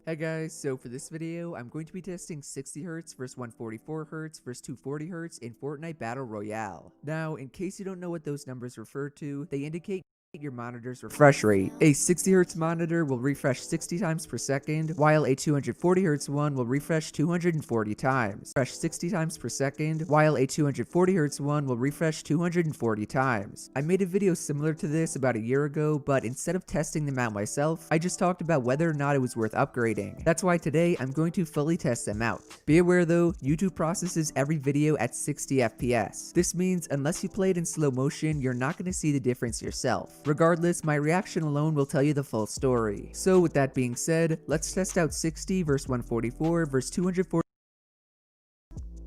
Hey guys, so for this video, I'm going to be testing 60Hz versus 144Hz versus 240Hz in Fortnite Battle Royale. Now, in case you don't know what those numbers refer to, they indicate your monitor's refresh rate. A 60Hz monitor will refresh 60 times per second, while a 240Hz one will refresh 240 times. Refresh 60 times per second, while a 240Hz one will refresh 240 times. I made a video similar to this about a year ago, but instead of testing them out myself, I just talked about whether or not it was worth upgrading. That's why today I'm going to fully test them out. Be aware though, YouTube processes every video at 60 FPS. This means unless you play it in slow motion, you're not going to see the difference yourself. Regardless, my reaction alone will tell you the full story. So with that being said, let's test out 60 versus 144 versus 240.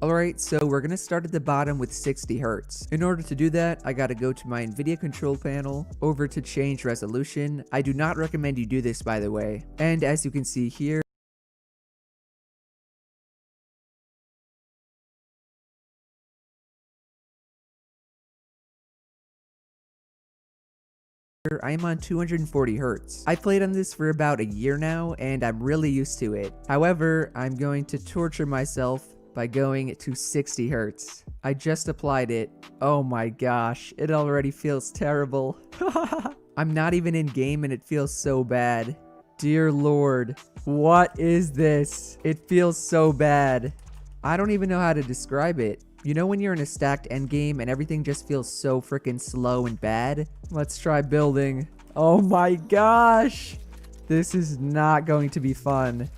Alright, so we're gonna start at the bottom with 60 Hz. In order to do that, I gotta go to my NVIDIA control panel, over to change resolution. I do not recommend you do this, by the way. And as you can see here, I am on 240 Hz. I played on this for about a year now, and I'm really used to it. However, I'm going to torture myself by going to 60 Hz. I just applied it. Oh my gosh, it already feels terrible. I'm not even in game and it feels so bad. Dear Lord, what is this? It feels so bad. I don't even know how to describe it. You know when you're in a stacked endgame and everything just feels so freaking slow and bad? Let's try building. Oh my gosh! This is not going to be fun.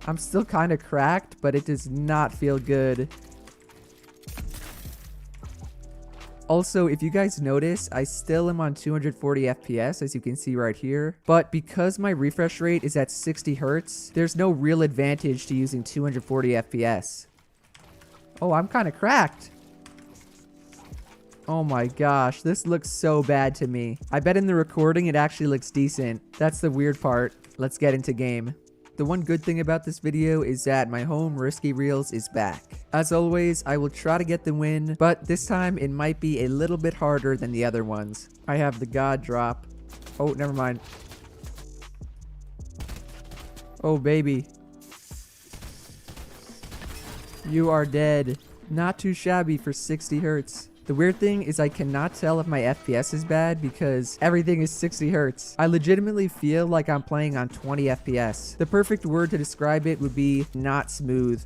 I'm still kind of cracked, but it does not feel good. Also, if you guys notice, I still am on 240 FPS, as you can see right here. But because my refresh rate is at 60 Hz, there's no real advantage to using 240 FPS. Oh, I'm kind of cracked. Oh my gosh, this looks so bad to me. I bet in the recording it actually looks decent. That's the weird part. Let's get into game. The one good thing about this video is that my home Risky Reels is back. As always, I will try to get the win, but this time it might be a little bit harder than the other ones. I have the God drop. Oh, never mind. Oh, baby. You are dead. Not too shabby for 60 Hz. The weird thing is I cannot tell if my FPS is bad because everything is 60 Hz. I legitimately feel like I'm playing on 20 FPS. The perfect word to describe it would be not smooth.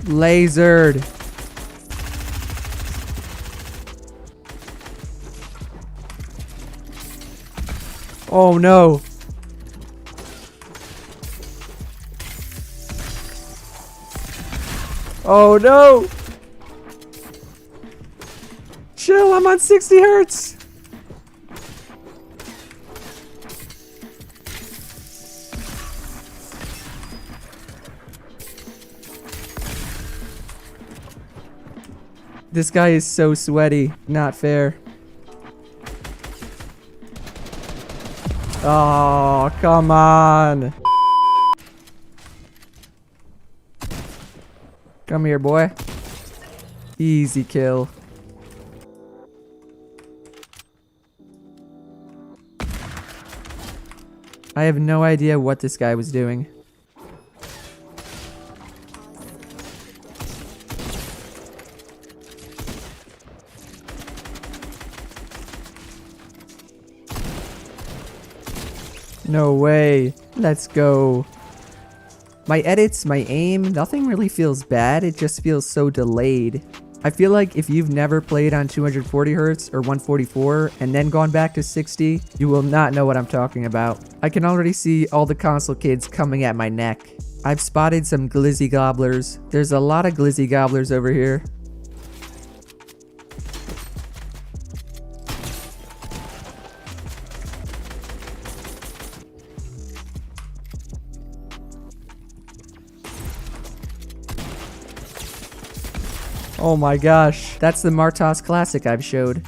Lasered. Oh no. Oh no. Chill, I'm on 60 hertz. This guy is so sweaty. Not fair. Oh, come on. Come here, boy. Easy kill. I have no idea what this guy was doing. No way. Let's go. My edits, my aim, nothing really feels bad. It just feels so delayed. I feel like if you've never played on 240 Hz or 144 and then gone back to 60, you will not know what I'm talking about. I can already see all the console kids coming at my neck. I've spotted some glizzy gobblers. There's a lot of glizzy gobblers over here. Oh my gosh, that's the Martos Classic I've showed.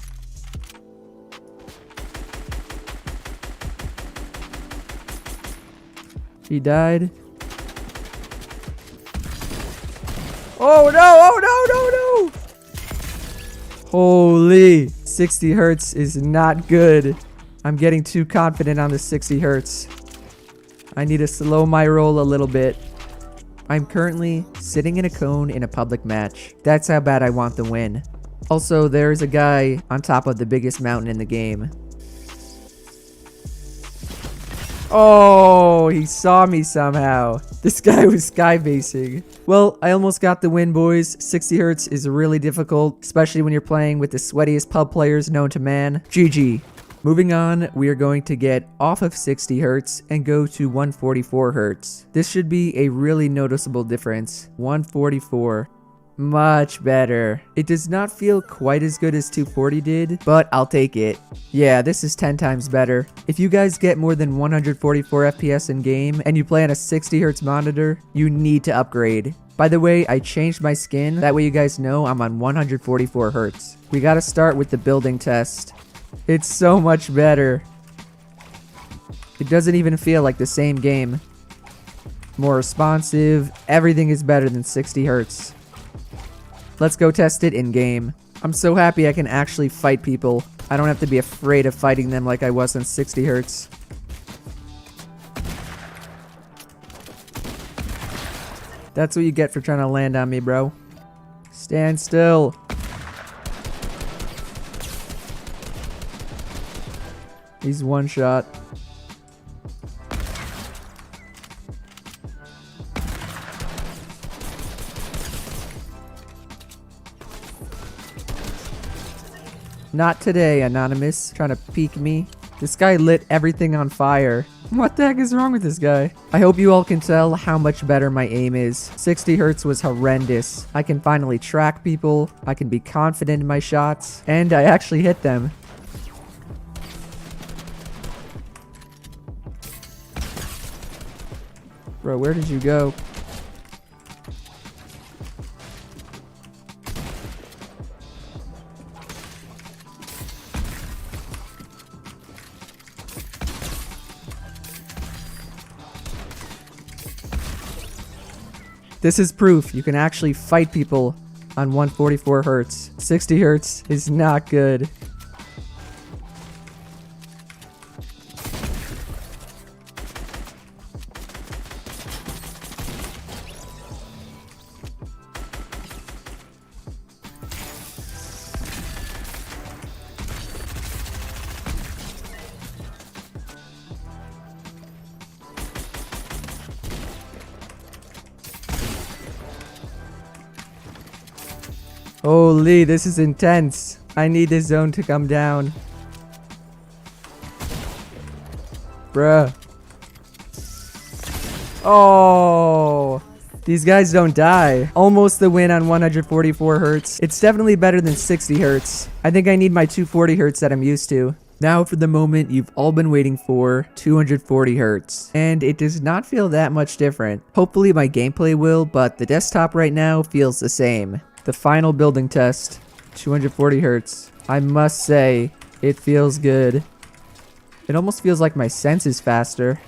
He died. Oh no, oh no, no, no! Holy, 60 hertz is not good. I'm getting too confident on the 60 hertz. I need to slow my roll a little bit. I'm currently sitting in a cone in a public match. That's how bad I want the win. Also, there's a guy on top of the biggest mountain in the game. Oh, he saw me somehow. This guy was skybasing. Well, I almost got the win, boys. 60 hertz is really difficult, especially when you're playing with the sweatiest pub players known to man. GG. Moving on, we are going to get off of 60 hertz and go to 144 hertz. This should be a really noticeable difference. 144. Much better. It does not feel quite as good as 240 did, but I'll take it. Yeah, this is 10 times better. If you guys get more than 144 FPS in game and you play on a 60 hertz monitor, you need to upgrade. By the way, I changed my skin. That way you guys know I'm on 144 hertz. We gotta start with the building test. It's so much better. It doesn't even feel like the same game. More responsive. Everything is better than 60 hertz. Let's go test it in game. I'm so happy I can actually fight people. I don't have to be afraid of fighting them like I was on 60 hertz. That's what you get for trying to land on me, bro. Stand still. He's one shot. Not today, Anonymous. Trying to peek me. This guy lit everything on fire. What the heck is wrong with this guy? I hope you all can tell how much better my aim is. 60 hertz was horrendous. I can finally track people. I can be confident in my shots. And I actually hit them. Bro, where did you go? This is proof you can actually fight people on 144 hertz. 60 hertz is not good. Holy, this is intense. I need this zone to come down. Bruh. Oh, these guys don't die. Almost the win on 144 hertz. It's definitely better than 60 hertz. I think I need my 240 hertz that I'm used to. Now for the moment you've all been waiting for, 240 hertz. And it does not feel that much different. Hopefully my gameplay will, but the desktop right now feels the same. The final building test, 240 hertz. I must say, it feels good. It almost feels like my sense is faster.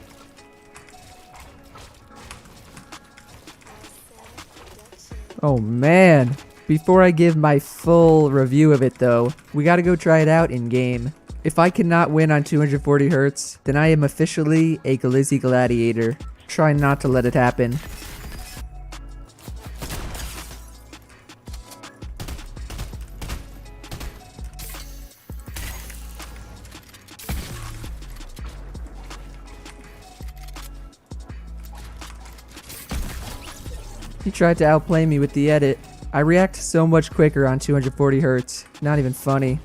Oh man. Before I give my full review of it though, we gotta go try it out in game. If I cannot win on 240 hertz, then I am officially a glizzy gladiator. Try not to let it happen. He tried to outplay me with the edit. I react so much quicker on 240 hertz. Not even funny.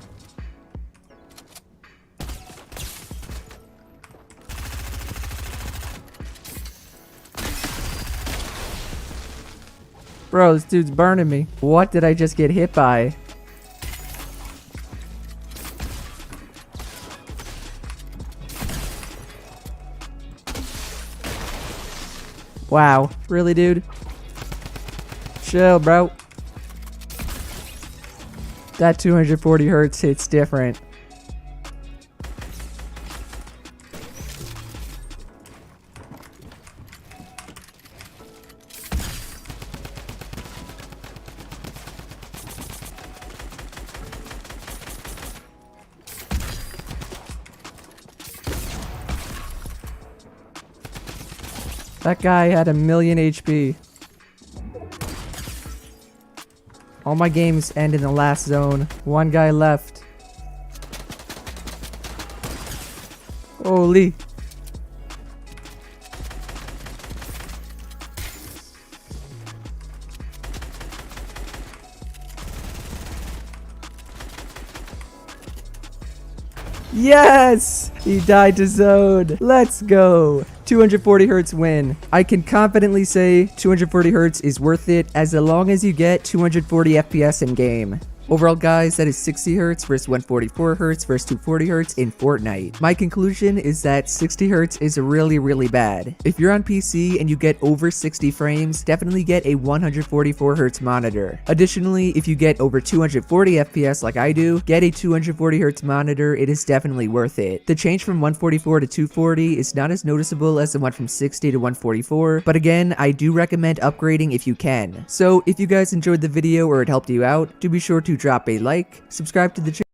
Bro, this dude's burning me. What did I just get hit by? Wow. Really, dude? Chill, bro. That 240 hertz hits different. That guy had 1,000,000 HP. All my games end in the last zone. One guy left. Holy. Yes! He died to zone. Let's go. 240 hertz win. I can confidently say 240 hertz is worth it as long as you get 240 FPS in game. Overall guys, that is 60 hertz versus 144 hertz versus 240 hertz in Fortnite. My conclusion is that 60 hertz is really bad. If you're on PC and you get over 60 frames, definitely get a 144 hertz monitor. Additionally, if you get over 240 FPS like I do, get a 240 hertz monitor. It is definitely worth it. The change from 144 to 240 is not as noticeable as the one from 60 to 144, but again, I do recommend upgrading if you can. So if you guys enjoyed the video or it helped you out, do be sure to drop a like, subscribe to the channel.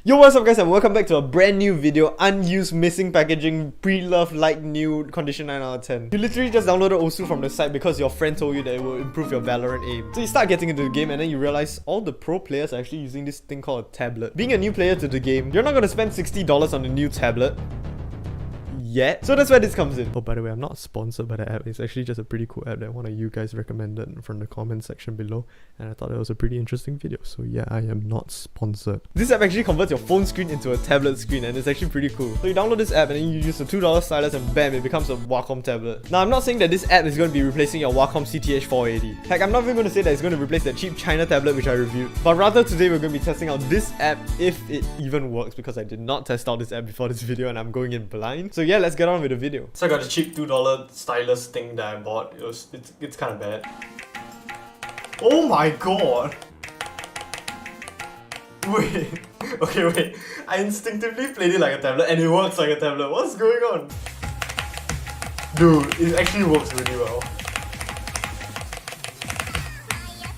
Yo, what's up guys and welcome back to a brand new video. Unused, missing packaging, pre-loved, like new, condition 9 out of 10. You literally just downloaded Osu from the site because your friend told you that it will improve your Valorant aim. So you start getting into the game and then you realize all the pro players are actually using this thing called a tablet. Being a new player to the game, you're not going to spend $60 on a new tablet yet. So that's where this comes in. Oh, by the way, I'm not sponsored by the app. It's actually just a pretty cool app that one of you guys recommended from the comment section below, and I thought it was a pretty interesting video. So yeah, I am not sponsored. This app actually converts your phone screen into a tablet screen, and it's actually pretty cool. So you download this app and then you use the $2 stylus and bam, it becomes a Wacom tablet. Now I'm not saying that this app is going to be replacing your Wacom CTH 480. Heck, I'm not even going to say that it's going to replace that cheap China tablet which I reviewed, but rather today we're going to be testing out this app if it even works, because I did not test out this app before this video and I'm going in blind. So yeah, let's get on with the video. So I got a cheap $2 stylus thing that I bought. It's kind of bad. Oh my god! Wait. Okay, wait. I instinctively played it like a tablet and it works like a tablet. What's going on? Dude, it actually works really well.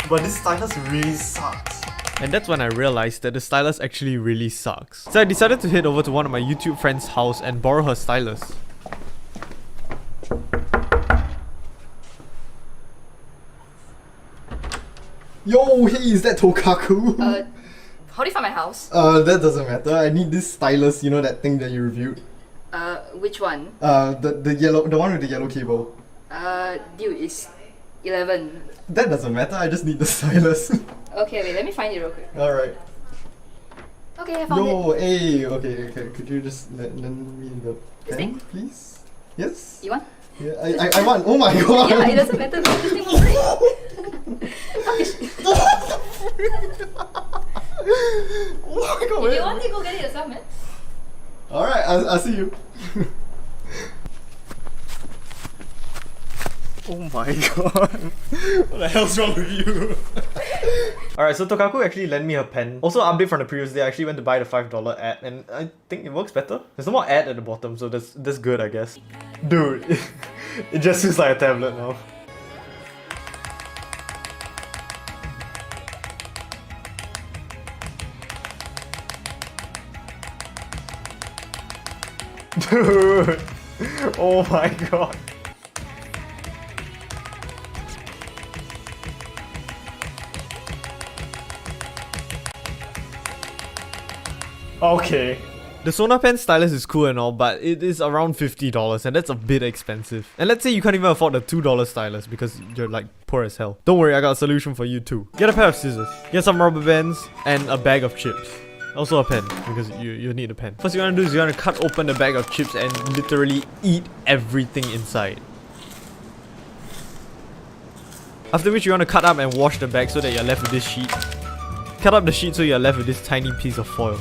But this stylus really sucks. And that's when I realized that the stylus actually really sucks. So I decided to head over to one of my YouTube friends' house and borrow her stylus. Yo, hey, is that Tokaku? How do you find my house? That doesn't matter. I need this stylus, you know that thing that you reviewed? Which one? The yellow, the one with the yellow cable. Dude, it's 11. That doesn't matter, I just need the stylus. Okay, wait, let me find it real quick. Alright. Okay, I found Yo, it. hey, okay, could you just lend me the pen, thing? please? Yes? You want? Yeah, I want, oh my god! Yeah, it doesn't matter, this thing will break. Oh my god, If you want to go get it yourself, man. Alright, I'll see you. Oh my god. What the hell's wrong with you? Alright, so Tokaku actually lent me her pen. Also, update from the previous day, I actually went to buy the $5 ad and I think it works better. There's no more ad at the bottom, so that's good, I guess. Dude, it just feels like a tablet now. Dude! Oh my god. Okay. The Sona Pen stylus is cool and all, but it is around $50 and that's a bit expensive. And let's say you can't even afford the $2 stylus because you're like poor as hell. Don't worry, I got a solution for you too. Get a pair of scissors, get some rubber bands, and a bag of chips. Also a pen, because you need a pen. First you want to do is you want to cut open the bag of chips and literally eat everything inside. After which you want to cut up and wash the bag so that you're left with this sheet. Cut up the sheet so you're left with this tiny piece of foil.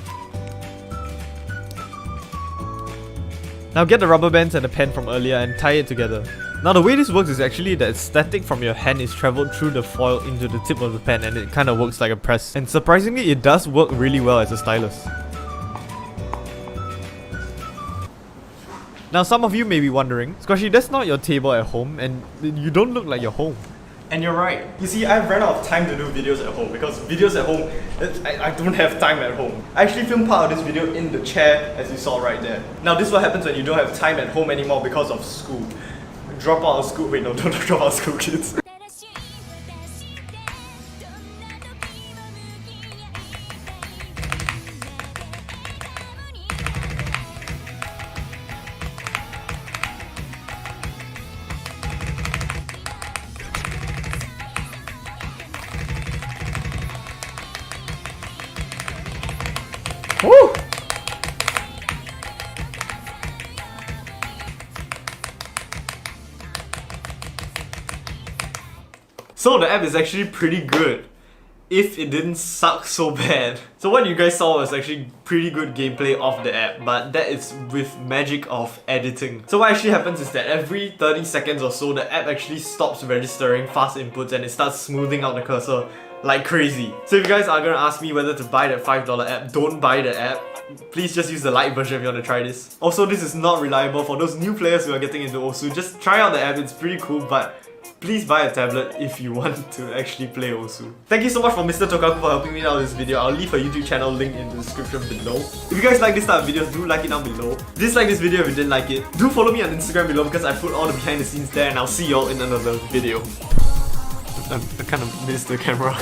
Now get the rubber bands and the pen from earlier and tie it together. Now the way this works is actually that static from your hand is travelled through the foil into the tip of the pen and it kind of works like a press. And surprisingly, it does work really well as a stylus. Now some of you may be wondering, Squashy, that's not your table at home and you don't look like you're home. And you're right. You see, I've run out of time to do videos at home because videos at home, I don't have time at home. I actually filmed part of this video in the chair as you saw right there. Now this is what happens when you don't have time at home anymore because of school. Drop out of school. Wait, no, don't drop out of school, kids. Woo! So the app is actually pretty good, if it didn't suck so bad. So what you guys saw was actually pretty good gameplay of the app, but that is with magic of editing. So what actually happens is that every 30 seconds or so, the app actually stops registering fast inputs and it starts smoothing out the cursor like crazy. So if you guys are gonna ask me whether to buy that $5 app, don't buy the app. Please just use the light version if you want to try this. Also, this is not reliable for those new players who are getting into Osu. Just try out the app, it's pretty cool, but please buy a tablet if you want to actually play Osu. Thank you so much for Mr. Tokaku for helping me out with this video. I'll leave her YouTube channel link in the description below. If you guys like this type of videos, do like it down below. Dislike this video if you didn't like it. Do follow me on Instagram below because I put all the behind the scenes there and I'll see y'all in another video. I kind of missed the camera.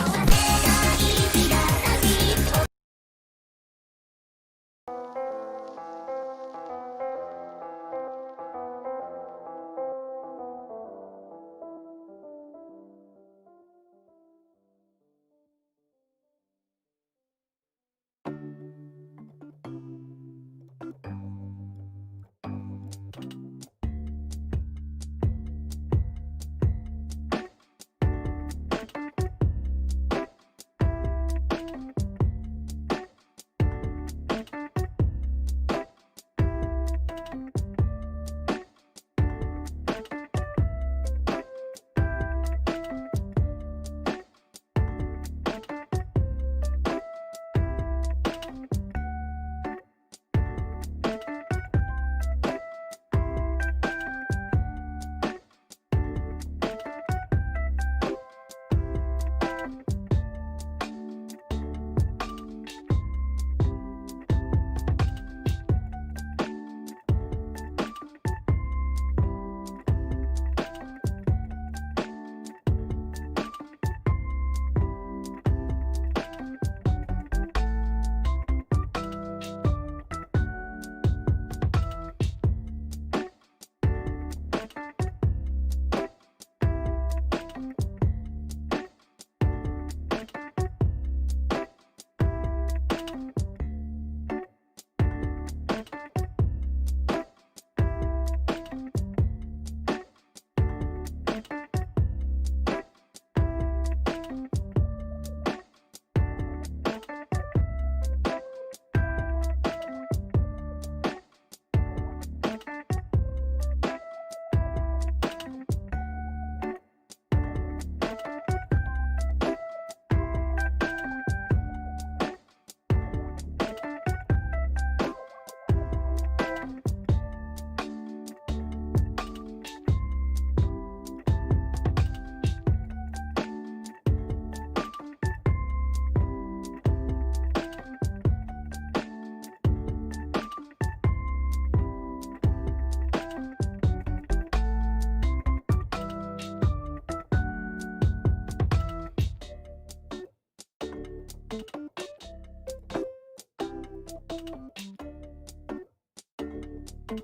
Yo,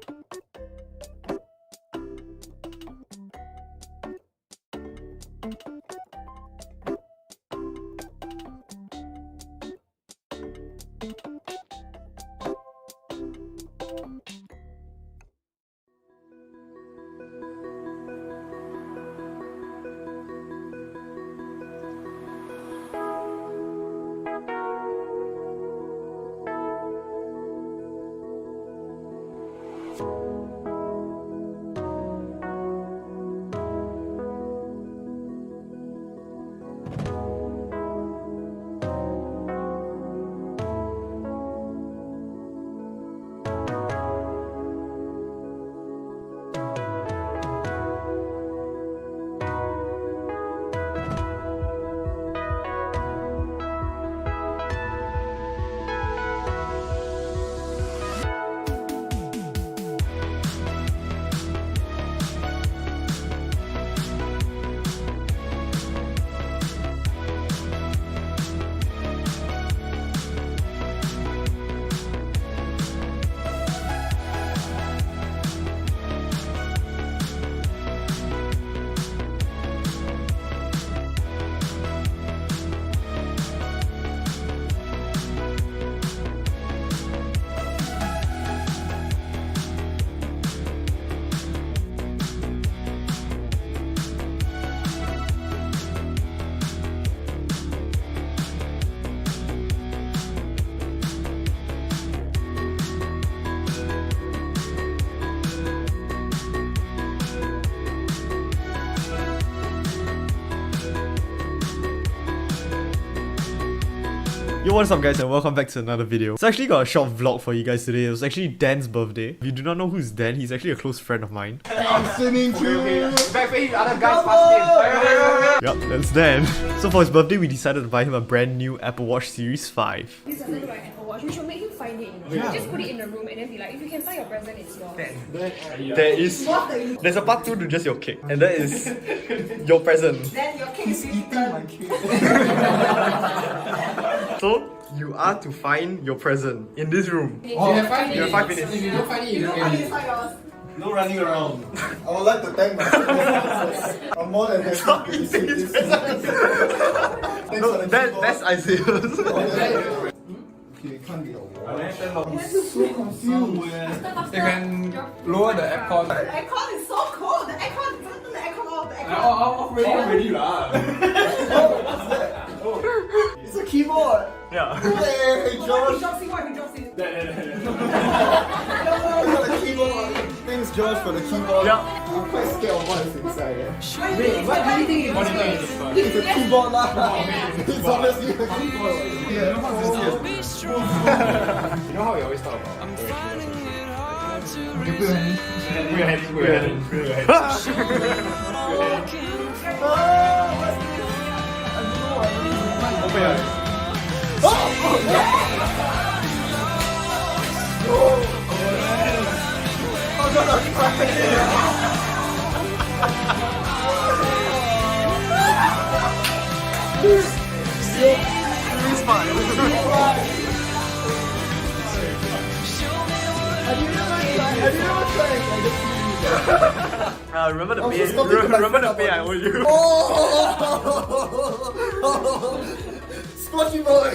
what's up guys and welcome back to another video. So I actually got a short vlog for you guys today. It was actually Dan's birthday. If you do not know who's Dan, he's actually a close friend of mine. I'm singing too. Backpage, other guys fast Yep, that's Dan. So for his birthday, we decided to buy him a brand new Apple Watch Series 5. This doesn't look like Apple Watch. We should make him find it. You know? Just put it in the room and then be like, if you can find your present, it's yours. There's a part 2 to just your cake, and that is your present. Then your cake is Eating my cake. So you are to find your present in this room. You have 5 minutes. You have 5 minutes. If you don't find it, you don't get it. No running around. I would like to thank my friends. I'm more than happy to receive this. Thanks for the That's Isaiah's. Okay, it can't be a wall. I'm so confused. You can lower the aircon. The aircon is so cold. The aircon, don't turn the aircon off. The aircon Off already lah. It's a keyboard. Yeah. Hey, Josh. What if he drops it? For the keyboard. Thanks, Josh, for the keyboard. Yeah. I'm quite scared of what is inside. Wait, what do you think it is? It's a keyboard lah. It's obviously a keyboard. Yeah. You know how we always talk about Open your eyes. Remember the pay? Remember the pay I owe you? Squatchy boy!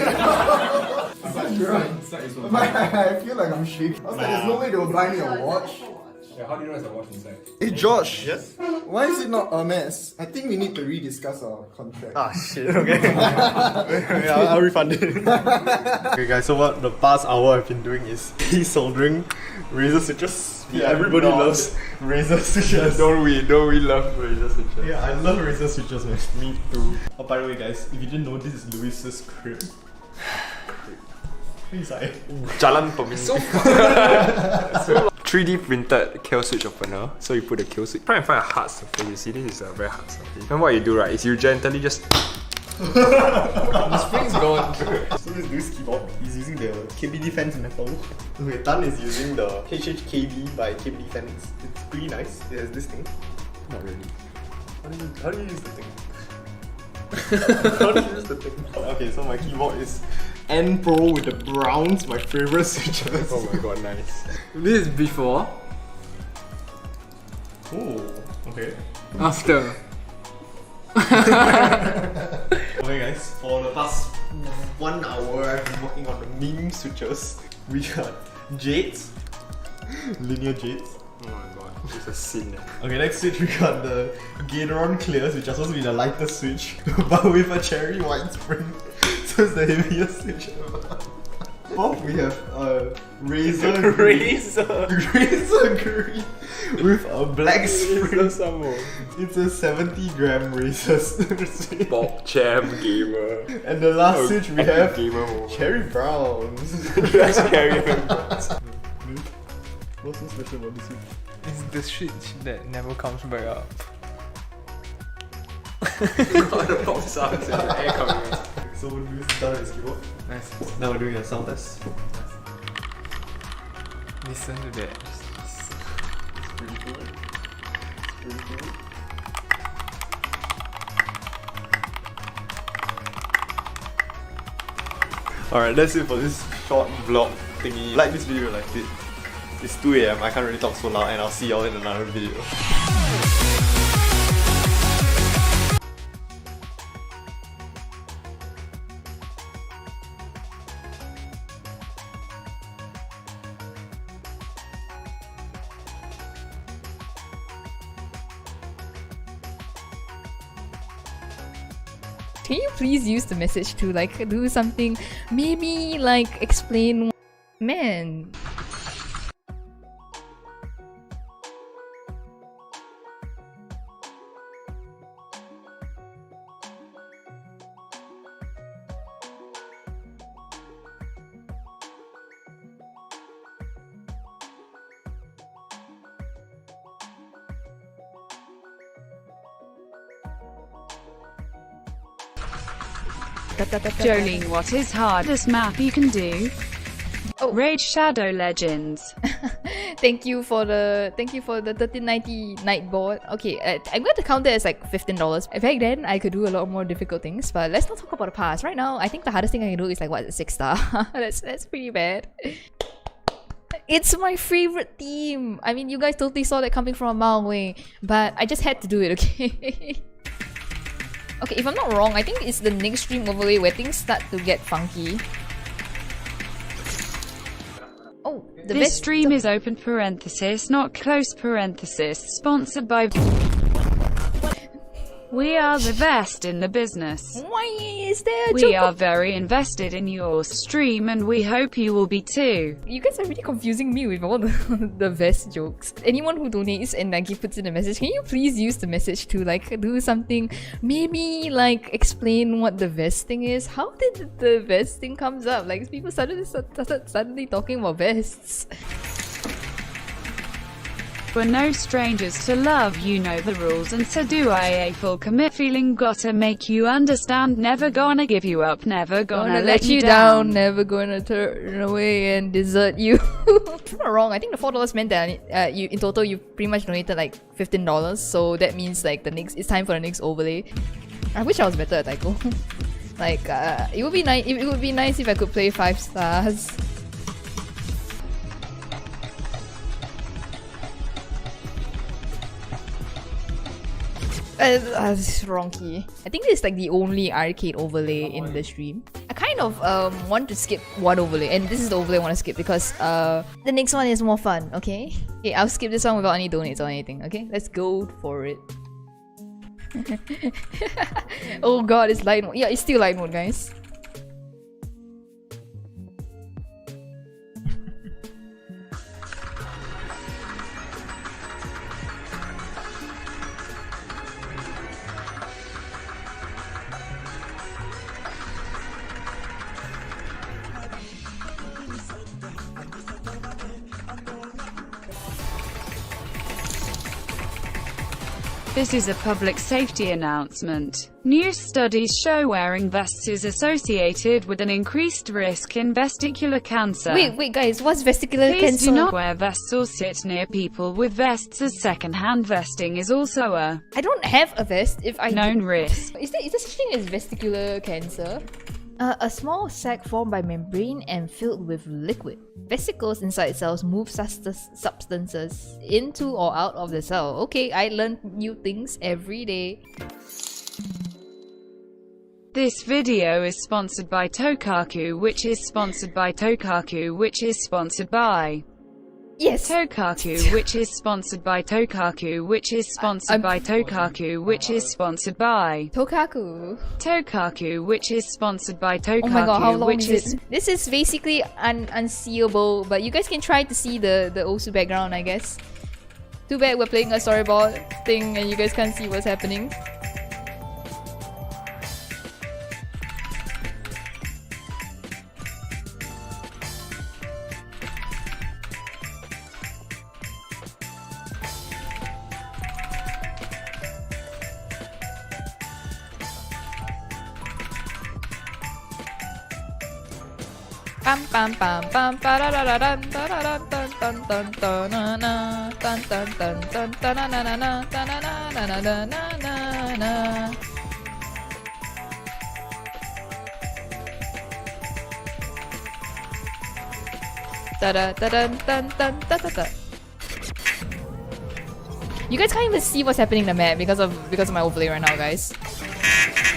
I feel like I'm shaking. I was like, there's no way they will buy me a watch. Yeah, how do you know it's a watch inside? Hey Josh! Yes? Why is it not a mess? I think we need to rediscuss our contract. Ah shit, okay. Yeah, I'll refund it. Okay guys, so what the past hour I've been doing is soldering razor switches. Yeah, everybody loves razor switches. Don't we love razor switches? Yeah, I love razor switches, man. Me too. Oh, by the way guys, if you didn't know, this is Luis's crib. Inside. Jalan Pemiso. 3D printed kill switch opener. So you put the kill switch. Try and find a hard surface. You see, this is a very hard surface. And what you do, right, is you gently just. The spring's gone. So this is Luis' keyboard. He's using the KB Defense metal. Okay, Tan is using the HHKB by KB Defense. It's pretty nice. It has this thing. Not really. How do you use the thing? How do you use the thing? Okay, so my keyboard is N Pro with the browns, my favorite switches. Oh my god, nice. This is before. Oh, okay. After. Okay guys, for the past 1 hour I've been working on the meme switches. We got jades, linear jades. Oh my god, it's a sin. Okay, next switch we got the Gateron clears, which are supposed to be the lighter switch, but with a cherry white spring, so it's the heaviest switch ever. Fourth we have razor green with a black spring. It's a 70-gram razor switch. Bob Champ Gamer. And the last switch we have Gamer moment. cherry browns. That's cherry browns. What's so special about this switch? It's the switch that never comes back up. All the pop sounds and the air coming out. So we'll do this down his keyboard. Nice. Now we're doing a sound test. Listen to that. Alright, that's it for this short vlog thingy. Like this video, like it. It's 2 AM, I can't really talk so loud, and I'll see y'all in another video. Can you please use the message to like do something? Maybe like explain. Man. JSean, what is hardest map you can do? Oh. Raid Shadow Legends. Thank you for the 1390 Nightboard. Okay, I'm going to count that as like $15. Back then, I could do a lot more difficult things, but let's not talk about the past. Right now, I think the hardest thing I can do is like what, 6-star. that's pretty bad. It's my favorite team. I mean, you guys totally saw that coming from a mile away, but I just had to do it. Okay. Okay, if I'm not wrong, I think it's the next stream overlay where things start to get funky. Oh, This stream is open parenthesis, not close parenthesis, sponsored by... We are the best in the business. Why is there a We joke are very invested in your stream and we hope you will be too. You guys are really confusing me with all the vest jokes. Anyone who donates and like puts in a message, can you please use the message to like do something? Maybe like explain what the vest thing is. How did the vest thing comes up? Like people started suddenly talking about vests. We're no strangers to love, you know the rules, and so do I. A full commit feeling gotta make you understand. Never gonna give you up, never gonna let you down. Never gonna turn away and desert you. If I'm not wrong, I think the $4 meant that you in total you pretty much donated like $15. So that means like it's time for the next overlay. I wish I was better at Taiko. Like it would be nice. It would be nice if I could play 5 stars. Wrong key. I think this is like the only arcade overlay in the stream. I kind of want to skip one overlay, and this is the overlay I want to skip because the next one is more fun. Okay, I'll skip this one without any donates or anything. Okay, let's go for it. Oh god, it's light mode. Yeah, it's still light mode, guys. This is a public safety announcement. New studies show wearing vests is associated with an increased risk in vestibular cancer. Wait, guys, what's vestibular Please cancer? do not wear vests or sit near people with vests, as second-hand vesting is also a I don't have a vest if I known risk. Is there such thing as vestibular cancer? A small sac formed by membrane and filled with liquid. Vesicles inside cells move substances into or out of the cell. Okay, I learn new things every day. This video is sponsored by Tokaku, which is sponsored by Tokaku, which is sponsored by... Yes! Tokaku, which is sponsored by Tokaku, which is sponsored by Tokaku, which is sponsored by Tokaku. Tokaku, which is sponsored by Tokaku, Oh my god, how long which is it? This is basically unseeable, but you guys can try to see the Osu background, I guess. Too bad we're playing a storyboard thing and you guys can't see what's happening. Pam pam pam pam pa da da da dun da da da dun dun dun dun na na dun dun dun dun dun na na na na dun na na na na na na na. Da da da dun dun dun da da da. You guys can't even see what's happening in the map because of my overlay right now, guys.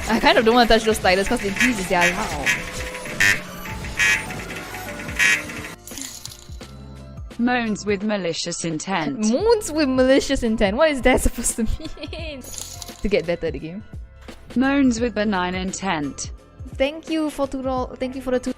I kind of don't want to touch those sliders because it increases their loud. Moans with malicious intent. Moans with malicious intent. What is that supposed to mean? To get better at the game. Moans with benign intent. Thank you for $2. Thank you for the $2.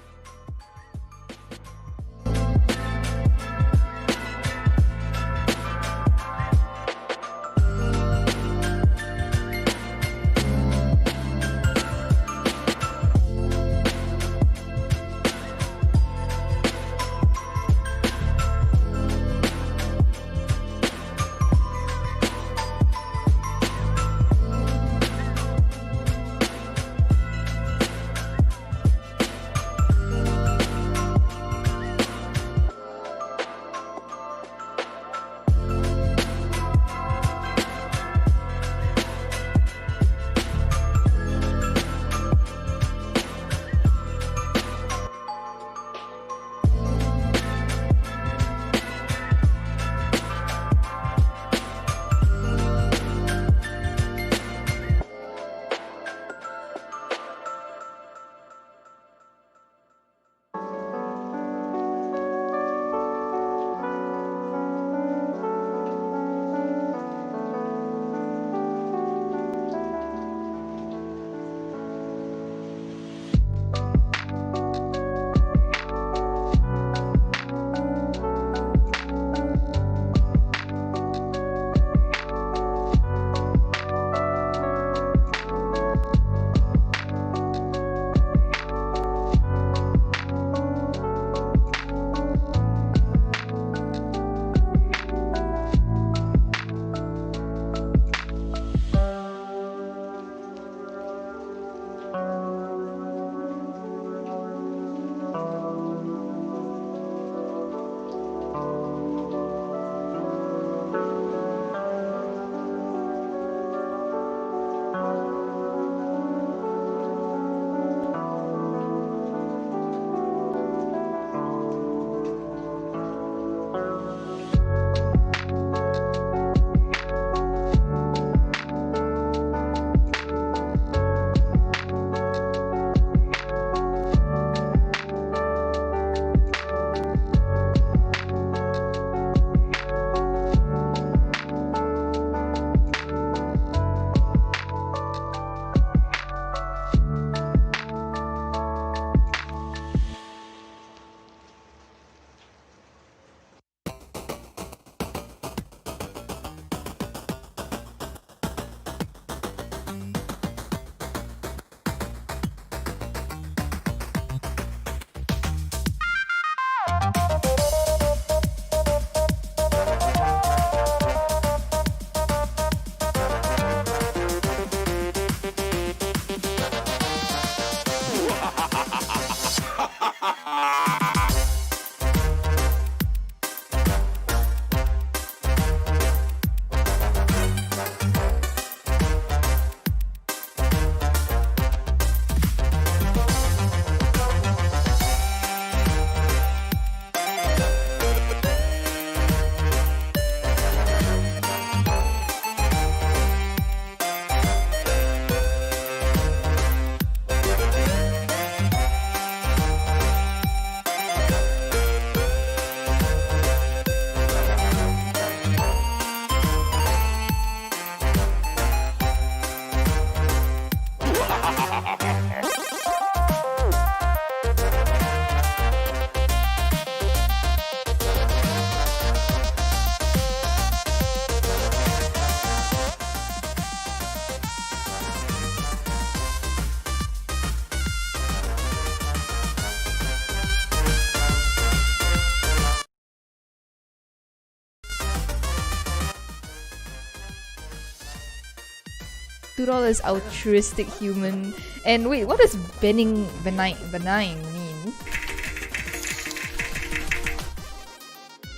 $2 altruistic human. And wait, what does benign mean?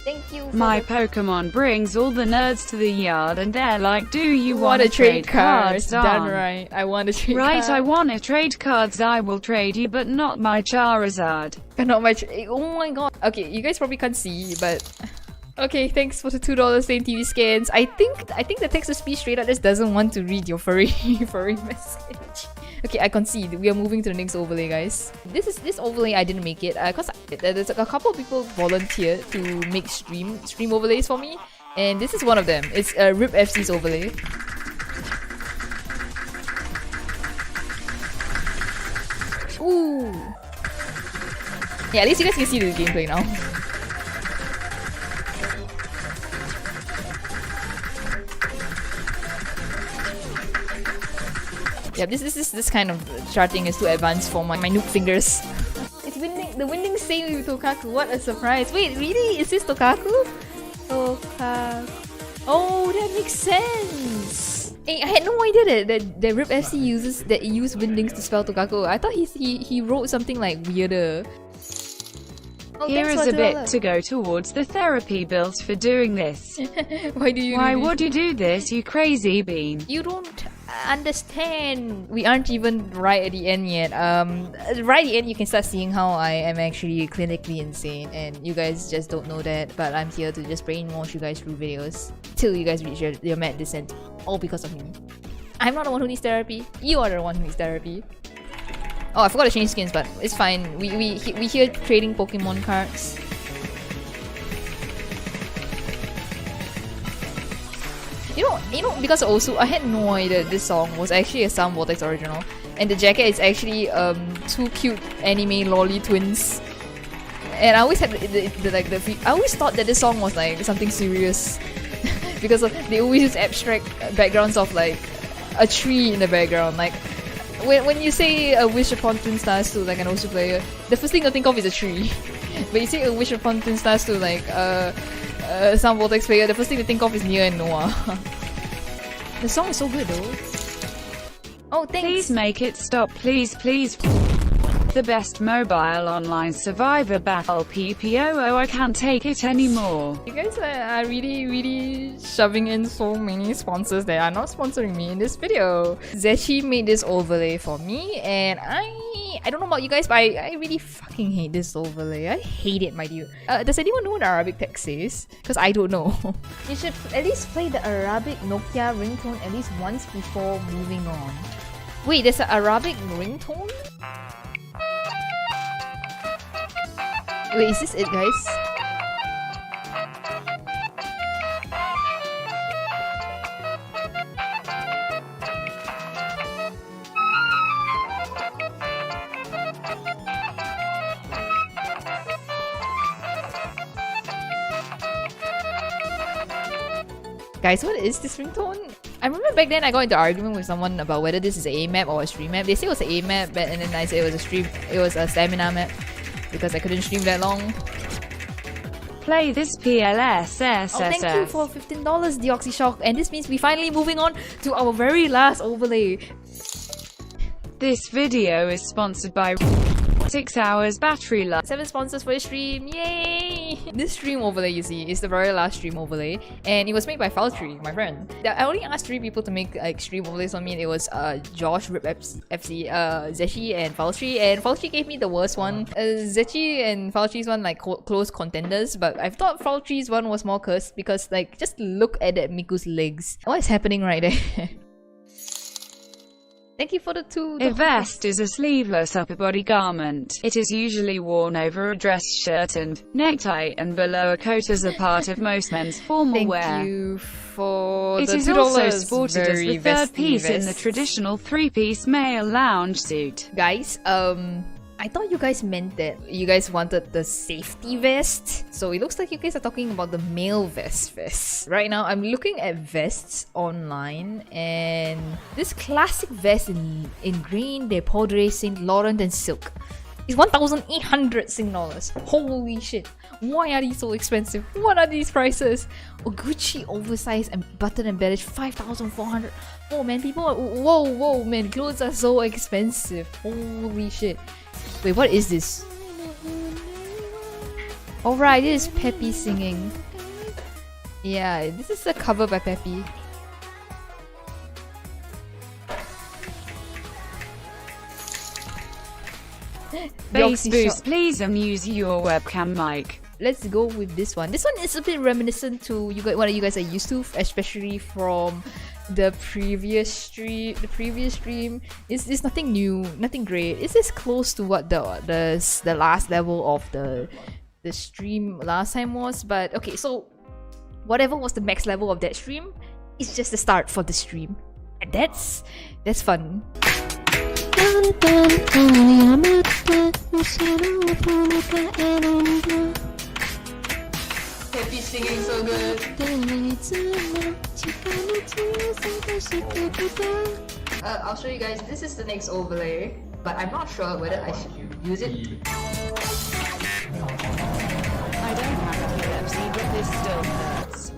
Thank you. My Pokemon brings all the nerds to the yard and they're like, do you want to trade cards? Done right. I want to trade Right, cards. I want to trade cards. I will trade you, but not my Charizard. But not much. Oh my god. Okay, you guys probably can't see, but okay, thanks for the $2 same TV scans. I think the text-to-speech straight up just doesn't want to read your furry message. Okay, I concede. We are moving to the next overlay, guys. This overlay I didn't make it because there's a couple of people volunteered to make stream overlays for me, and this is one of them. It's RIP FC's overlay. Ooh. Yeah, at least you guys can see the gameplay now. Yeah, this kind of charting is too advanced for my noob fingers. It's winding. The winding same with Tokaku. What a surprise! Wait, really? Is this Tokaku? Tokaku. Oh, that makes sense. Hey, I had no idea that RIP FC uses windings to spell Tokaku. I thought he wrote something like weirder. Oh, Here is a bit to go towards the therapy bills for doing this. Why would you do this, you crazy bean? You don't understand. We aren't even right at the end yet. Right at the end, you can start seeing how I am actually clinically insane, and you guys just don't know that. But I'm here to just brainwash you guys through videos till you guys reach your mad descent, all because of me. I'm not the one who needs therapy. You are the one who needs therapy. Oh, I forgot to change skins, but it's fine. We here trading Pokemon cards. You know, because also I had no idea this song was actually a Sound Vortex original, and the jacket is actually two cute anime lolly twins. And I always had I always thought that this song was like something serious because they always use abstract backgrounds of like a tree in the background. Like when you say a wish upon twin stars to like an Osu player, the first thing you think of is a tree. But you say a wish upon twin stars to like some Vortex player, the first thing to think of is Nia and Noah. The song is so good though. Oh, thanks. Please make it stop, please, please. The best mobile online survivor battle PPOO, I can't take it anymore. You guys are really shoving in so many sponsors that are not sponsoring me in this video. JSean made this overlay for me, and I don't know about you guys, but I really fucking hate this overlay. I hate it, my dude. Does anyone know what Arabic text says? Because I don't know. You should at least play the Arabic Nokia ringtone at least once before moving on. Wait, there's an Arabic ringtone? Wait, is this it, guys? Guys, what is this ringtone? I remember back then I got into an argument with someone about whether this is an A map or a stream map. They say it was an A map, and then I said it was a stamina map because I couldn't stream that long. Play this PLSSSS. Oh, thank you for $15, Deoxyshock. And this means we finally moving on to our very last overlay. This video is sponsored by 6 hours battery life. 7 sponsors for the stream, yay! This stream overlay you see is the very last stream overlay, and it was made by Faltree, my friend. I only asked 3 people to make like stream overlays on me. It was Josh, RIP FC, Zechi, and Faltree. And Faltree gave me the worst one. Zechi and Faltree's one like close contenders, but I thought Faltree's one was more cursed because like just look at that Miku's legs. What is happening right there? Thank you for the 2. A vest is a sleeveless upper body garment. It is usually worn over a dress shirt and necktie, and below a coat as a part of most men's formal wear. Thank you for it the $2. Is also sported as the third vesty piece in the vest. traditional 3-piece male lounge suit. Guys, I thought you guys meant that you guys wanted the safety vest. So it looks like you guys are talking about the male vest. Right now, I'm looking at vests online, and this classic vest in green, de Poudre, Saint Laurent, and silk. is 1,800 Sing dollars. Holy shit. Why are these so expensive? What are these prices? Oh, Gucci oversized and button embellished 5,400. Oh man, people are, whoa man, clothes are so expensive. Holy shit. Wait, what is this? Alright, this is Peppy singing. Yeah, this is a cover by Peppy. Bass boost, please amuse your webcam mic. Let's go with this one. This one is a bit reminiscent to what you guys are used to, especially from the previous stream. The previous stream is nothing new, nothing great. It's just close to what the last level of the stream last time was. But okay, so whatever was the max level of that stream, it's just the start for the stream, and that's fun. Peppy singing so good. I'll show you guys. This is the next overlay, but I'm not sure whether I should use it. I don't have epilepsy, but this still hurts.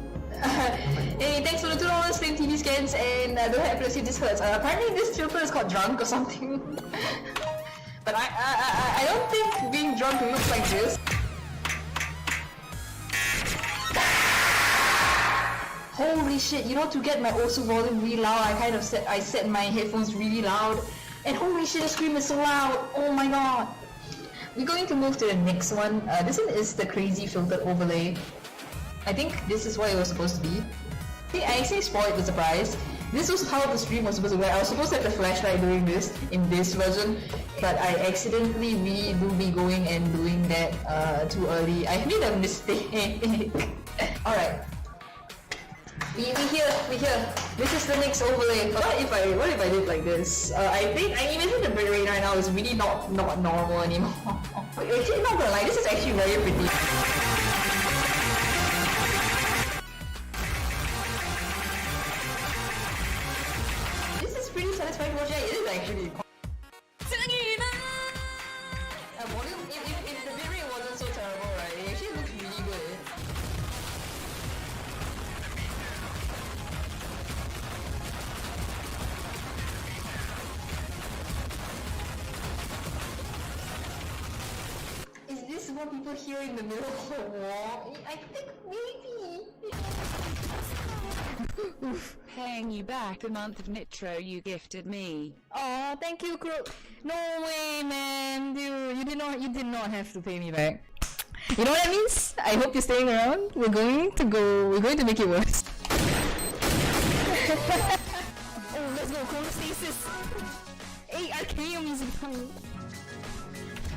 Hey, thanks for the $2 Slim TV scans, and don't have epilepsy, this hurts. Apparently this filter is called drunk or something. But I don't think being drunk looks like this. Holy shit, you know, to get my Osu volume really loud, I set my headphones really loud. And holy shit, the scream is so loud. Oh my god. We're going to move to the next one. This one is the crazy filtered overlay. I think this is what it was supposed to be. I actually spoiled the surprise. This was how the stream was supposed to work. I was supposed to have the flashlight doing this in this version, but I accidentally really do be going and doing that too early. I made a mistake. Alright. We here. This is the next overlay. What if I did like this? I imagine the bitrate right now is really not normal anymore. Actually, not gonna lie, this is actually very pretty. This is pretty satisfying to watch. Yeah, it is actually. Volume, if the bitrate wasn't so terrible, right? It actually looks really good. Is this what people hear in the middle of the war? I think maybe. Paying you back a month of Nitro you gifted me. Oh, thank you, Crook. No way, man, dude. You did not have to pay me back. You know what that means? I hope you're staying around. We're going to make it worse. Oh, let's go, chronostasis. Hey, arcane music time.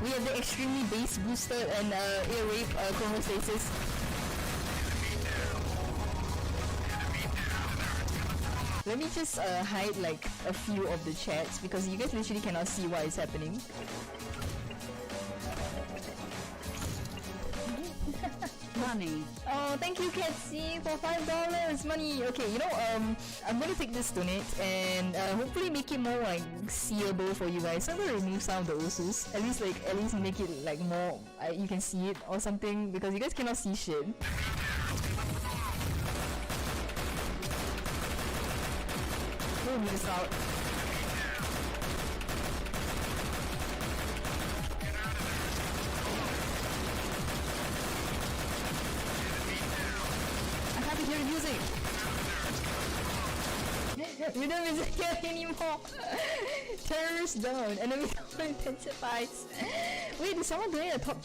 We have the extremely bass boosted and ear rape chronostasis. Let me just hide like a few of the chats because you guys literally cannot see what is happening. Money. Oh, thank you, Katsy, for $5. Money. Okay, you know, I'm gonna take this donate and hopefully make it more like seeable for you guys. So I'm gonna remove some of the Osus. At least make it like more. You can see it or something because you guys cannot see shit. Boom this out. I can't hear music. We don't music here anymore. Terrorist down. Enemy intensifies. Wait, did someone donate a top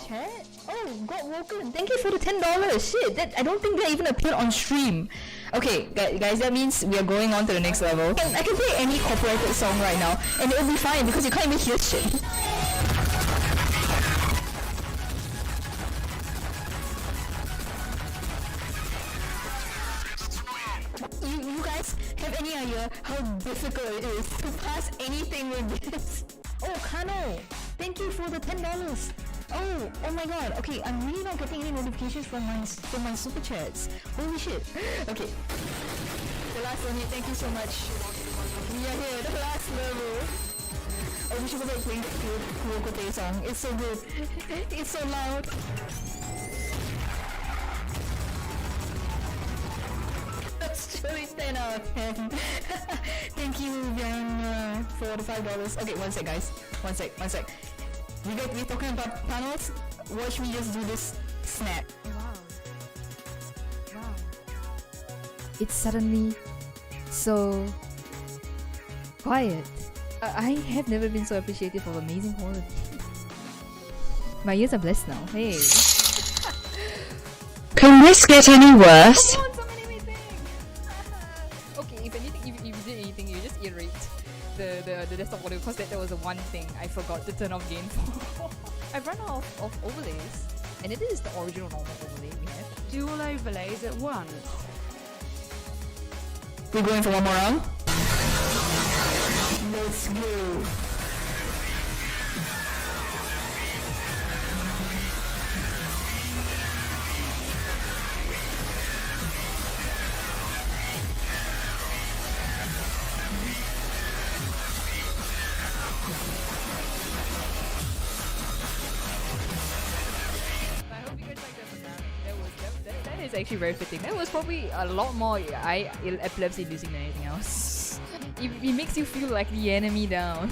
chat? Oh, God Woken. Thank you for the $10. Shit, I don't think that even appeared on stream. Okay, guys, that means we are going on to the next level. I can play any copyrighted song right now, and it'll be fine because you can't even hear shit. You guys have any idea how difficult it is to pass anything with this? Oh, Kano, thank you for the $10. Oh my god. Okay, I'm really not getting any notifications from my super chats. Holy shit. Okay. The last one here, thank you so much. We are here, the last level. I wish I was like playing the Kurokote song. It's so good. It's so loud. That's truly 10 out of 10. Thank you, Bian, for the $5. Okay, one sec, guys. One sec. We're talking about panels. Watch me just do this snap. Wow. It's suddenly so quiet. I have never been so appreciative of amazing quality. My ears are blessed now. Hey. Can this get any worse? Come on, so many amazing. Okay, if anything, if you did anything, you just iterate the desktop audio because that was the one thing I forgot to turn off gain for. I've run out of overlays, and it is the original normal overlay we have. Dual overlays at once. We're going for one more round. Let's go. That is actually very fitting. That was probably a lot more epilepsy inducing than anything else. It makes you feel like the enemy down.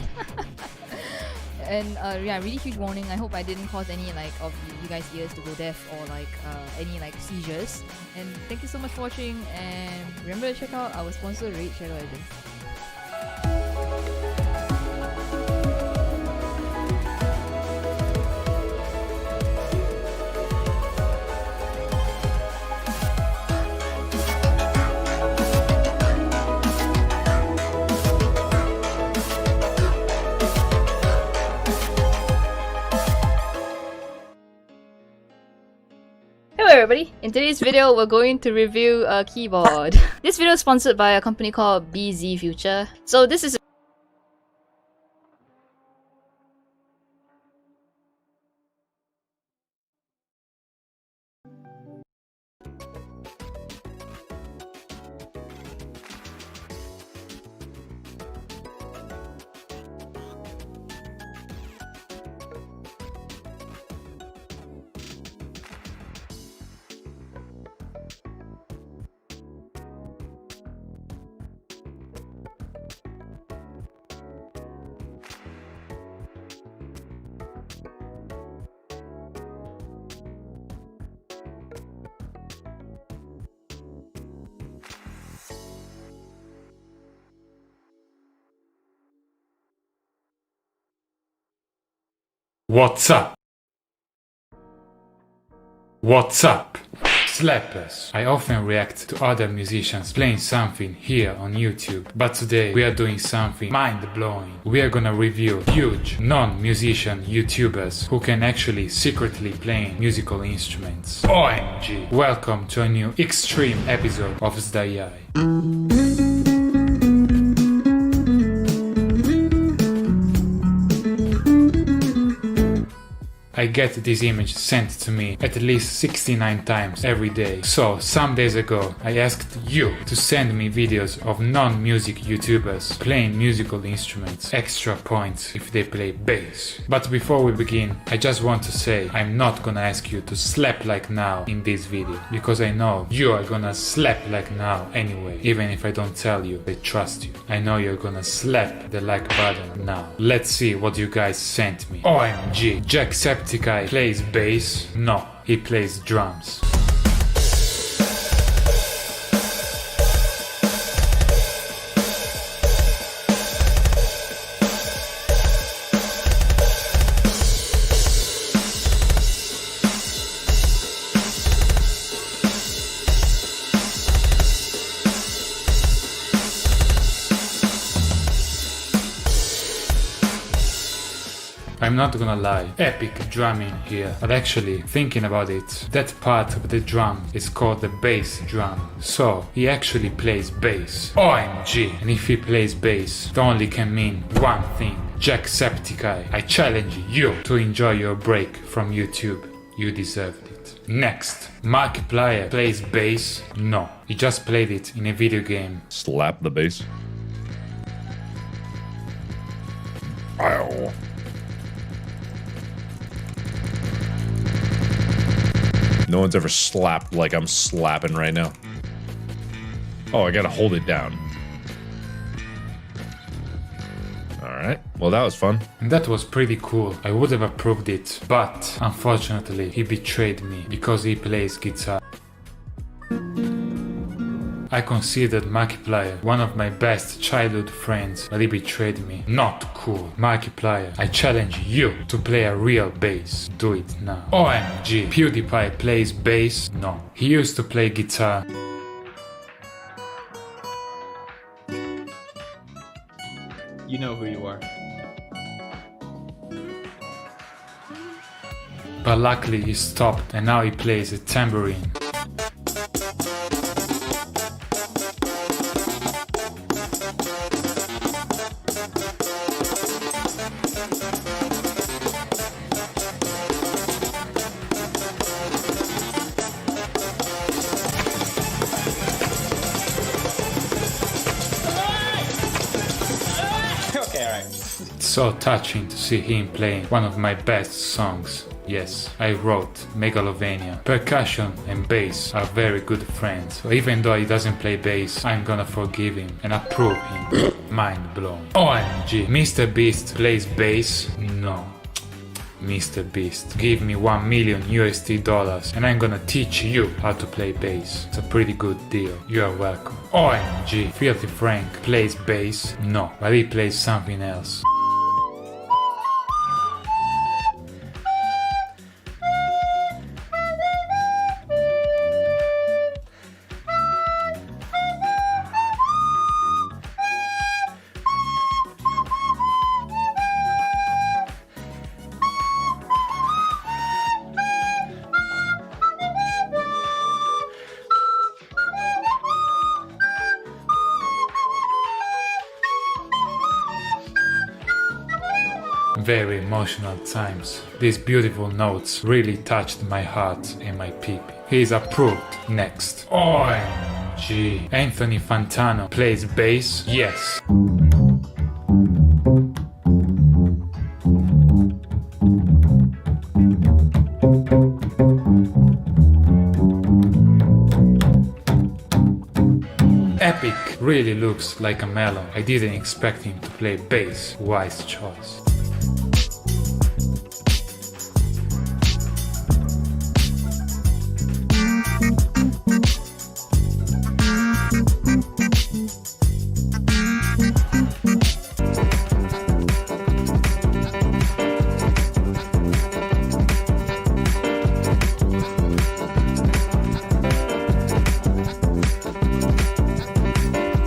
And yeah, really huge warning. I hope I didn't cause any like of you guys' ears to go deaf or like any like seizures. And thank you so much for watching. And remember to check out our sponsor, Raid Shadow Legends. Hello everybody! In today's video, we're going to review a keyboard. This video is sponsored by a company called BZ Future. So this is What's up? What's up? Slappers. I often react to other musicians playing something here on YouTube, but today we are doing something mind-blowing. We are gonna review huge non-musician YouTubers who can actually secretly play musical instruments. OMG! Welcome to a new extreme episode of JSeanjx. I get this image sent to me at least 69 times every day. So some days ago I asked you to send me videos of non-music YouTubers playing musical instruments. Extra points if they play bass. But before we begin, I just want to say I'm not gonna ask you to slap like now in this video, because I know you are gonna slap like now anyway. Even if I don't tell you, I trust you. I know you're gonna slap the like button now. Let's see what you guys sent me. OMG, Jacksepticeye plays bass? No, he plays drums. I'm not gonna lie, epic drumming here, but actually, thinking about it, that part of the drum is called the bass drum, so he actually plays bass. OMG! And if he plays bass, it only can mean one thing. Jacksepticeye, I challenge you to enjoy your break from YouTube. You deserved it. Next, Markiplier plays bass? No, he just played it in a video game. Slap the bass. Ow. No one's ever slapped like I'm slapping right now. Oh, I gotta hold it down. Alright, well that was fun. That was pretty cool. I would have approved it, but unfortunately he betrayed me because he plays guitar. I considered Markiplier one of my best childhood friends, but he betrayed me. Not cool. Markiplier, I challenge you to play a real bass. Do it now. OMG, PewDiePie plays bass? No. He used to play guitar. You know who you are. But luckily he stopped and now he plays a tambourine. So touching to see him playing one of my best songs. Yes, I wrote Megalovania. Percussion and bass are very good friends. So even though he doesn't play bass, I'm gonna forgive him and approve him. Mind blown. OMG, Mr. Beast plays bass? No. Mr. Beast, give me $1 million USD and I'm gonna teach you how to play bass. It's a pretty good deal. You are welcome. OMG, Filthy Frank plays bass? No, but he plays something else. Very emotional times. These beautiful notes really touched my heart and my peepee. He is approved. Next. OMG. Anthony Fantano plays bass? Yes. Epic really looks like a melon. I didn't expect him to play bass. Wise choice.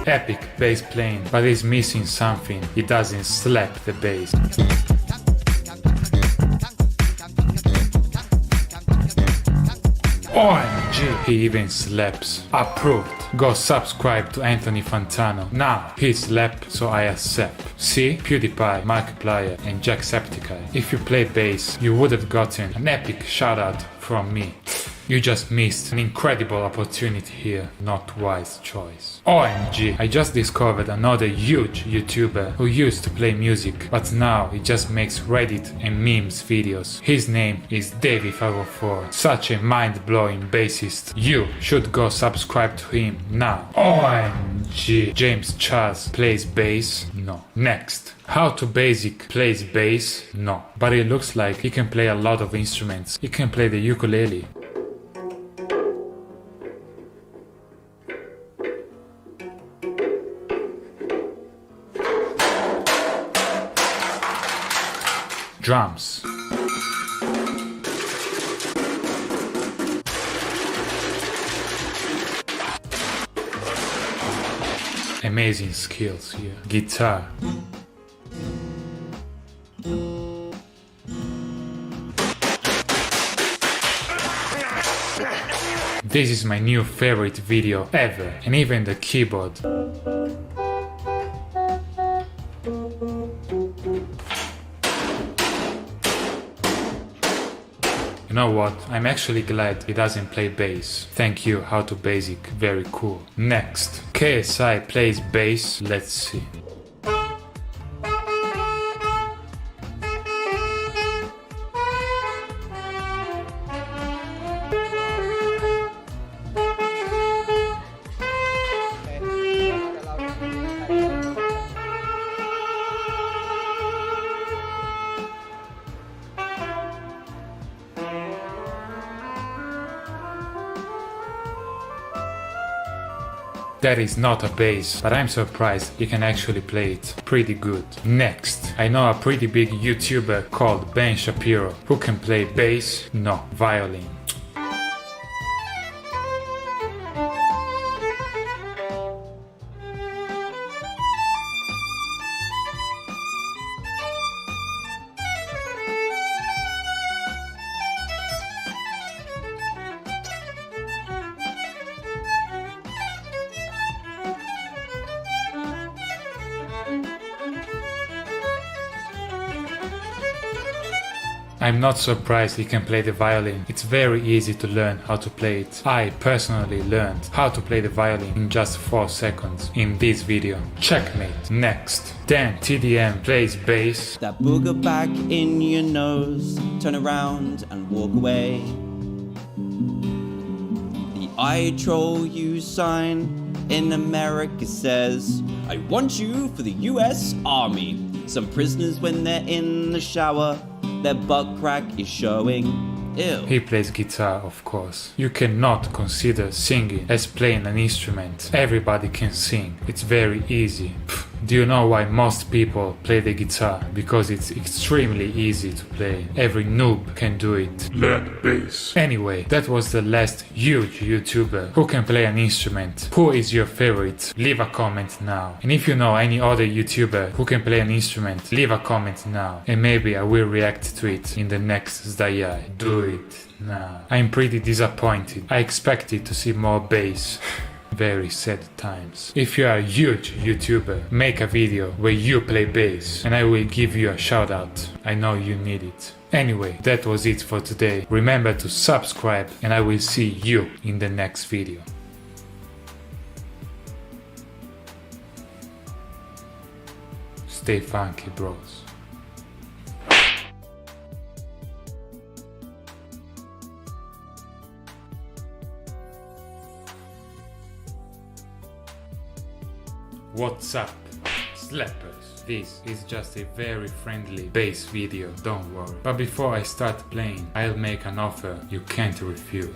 Epic bass playing, but he's missing something. He doesn't slap the bass. OMG, he even slaps. Approved. Go subscribe to Anthony Fantano. Now, he slapped, so I accept. See? PewDiePie, Markiplier, and Jacksepticeye. If you play bass, you would have gotten an epic shoutout from me. You just missed an incredible opportunity here. Not wise choice. OMG, I just discovered another huge YouTuber who used to play music, but now he just makes Reddit and memes videos. His name is Davey504. Such a mind-blowing bassist. You should go subscribe to him now. OMG, James Charles plays bass? No. Next. How to Basic plays bass? No. But it looks like he can play a lot of instruments. He can play the ukulele. Drums. Amazing skills here. Guitar. This is my new favorite video ever, and even the keyboard. You know what? I'm actually glad he doesn't play bass. Thank you, How to Basic. Very cool. Next. KSI plays bass. Let's see. That is not a bass, but I'm surprised he can actually play it pretty good. Next, I know a pretty big YouTuber called Ben Shapiro who can play bass, no, violin. I'm not surprised he can play the violin. It's very easy to learn how to play it. I personally learned how to play the violin in just 4 seconds in this video. Checkmate. Next. Then TDM plays bass. That booger back in your nose, turn around and walk away. The eye troll you sign in America says, I want you for the US Army. Some prisoners when they're in the shower, their butt crack is showing. Ew. He plays guitar, of course. You cannot consider singing as playing an instrument. Everybody can sing. It's very easy. Do you know why most people play the guitar? Because it's extremely easy to play. Every noob can do it. Learn bass. Anyway, that was the last huge YouTuber who can play an instrument. Who is your favorite? Leave a comment now. And if you know any other YouTuber who can play an instrument, leave a comment now. And maybe I will react to it in the next Zdayai. Do it now. I'm pretty disappointed. I expected to see more bass. Very sad times. If you are a huge YouTuber, make a video where you play bass and I will give you a shout out. I know you need it. Anyway, that was it for today. Remember to subscribe and I will see you in the next video. Stay funky, bros. What's up, slappers? This is just a very friendly bass video, don't worry. But before I start playing, I'll make an offer you can't refuse.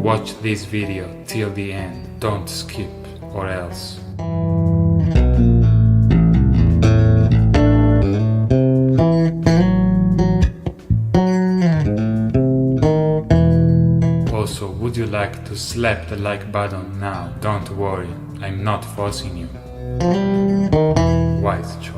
watch this video till the end. Don't skip or else. Also, would you like to slap the like button now? Don't worry, I'm not forcing you. Wise choice.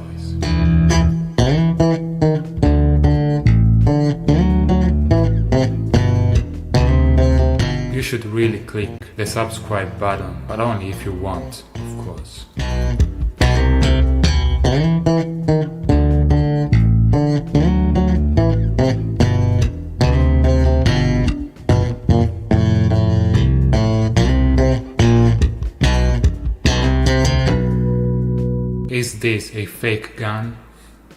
You should really click the subscribe button, but only if you want, of course. Is this a fake gun?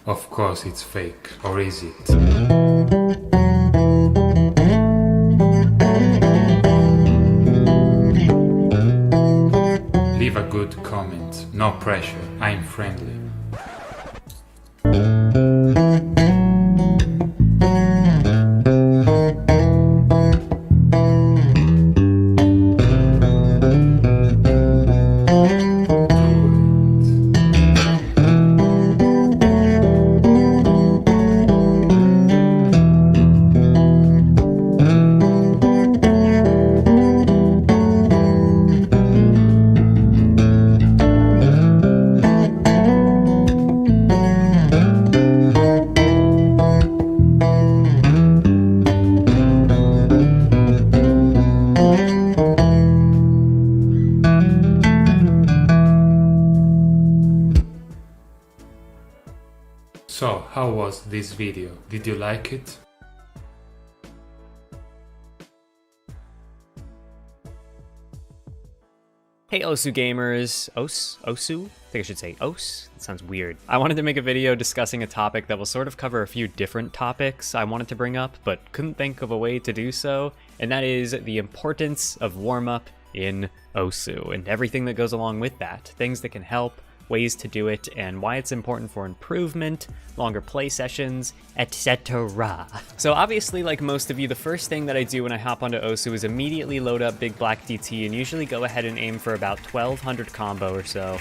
Of course it's fake, or is it? Leave a good comment, no pressure, I'm friendly. So, how was this video? Did you like it? Hey Osu gamers, Osu? I think I should say Os? That sounds weird. I wanted to make a video discussing a topic that will sort of cover a few different topics I wanted to bring up, but couldn't think of a way to do so, and that is the importance of warm-up in Osu, and everything that goes along with that. Things that can help, ways to do it, and why it's important for improvement, longer play sessions, etc. So obviously, like most of you, the first thing that I do when I hop onto Osu is immediately load up Big Black DT and usually go ahead and aim for about 1200 combo or so.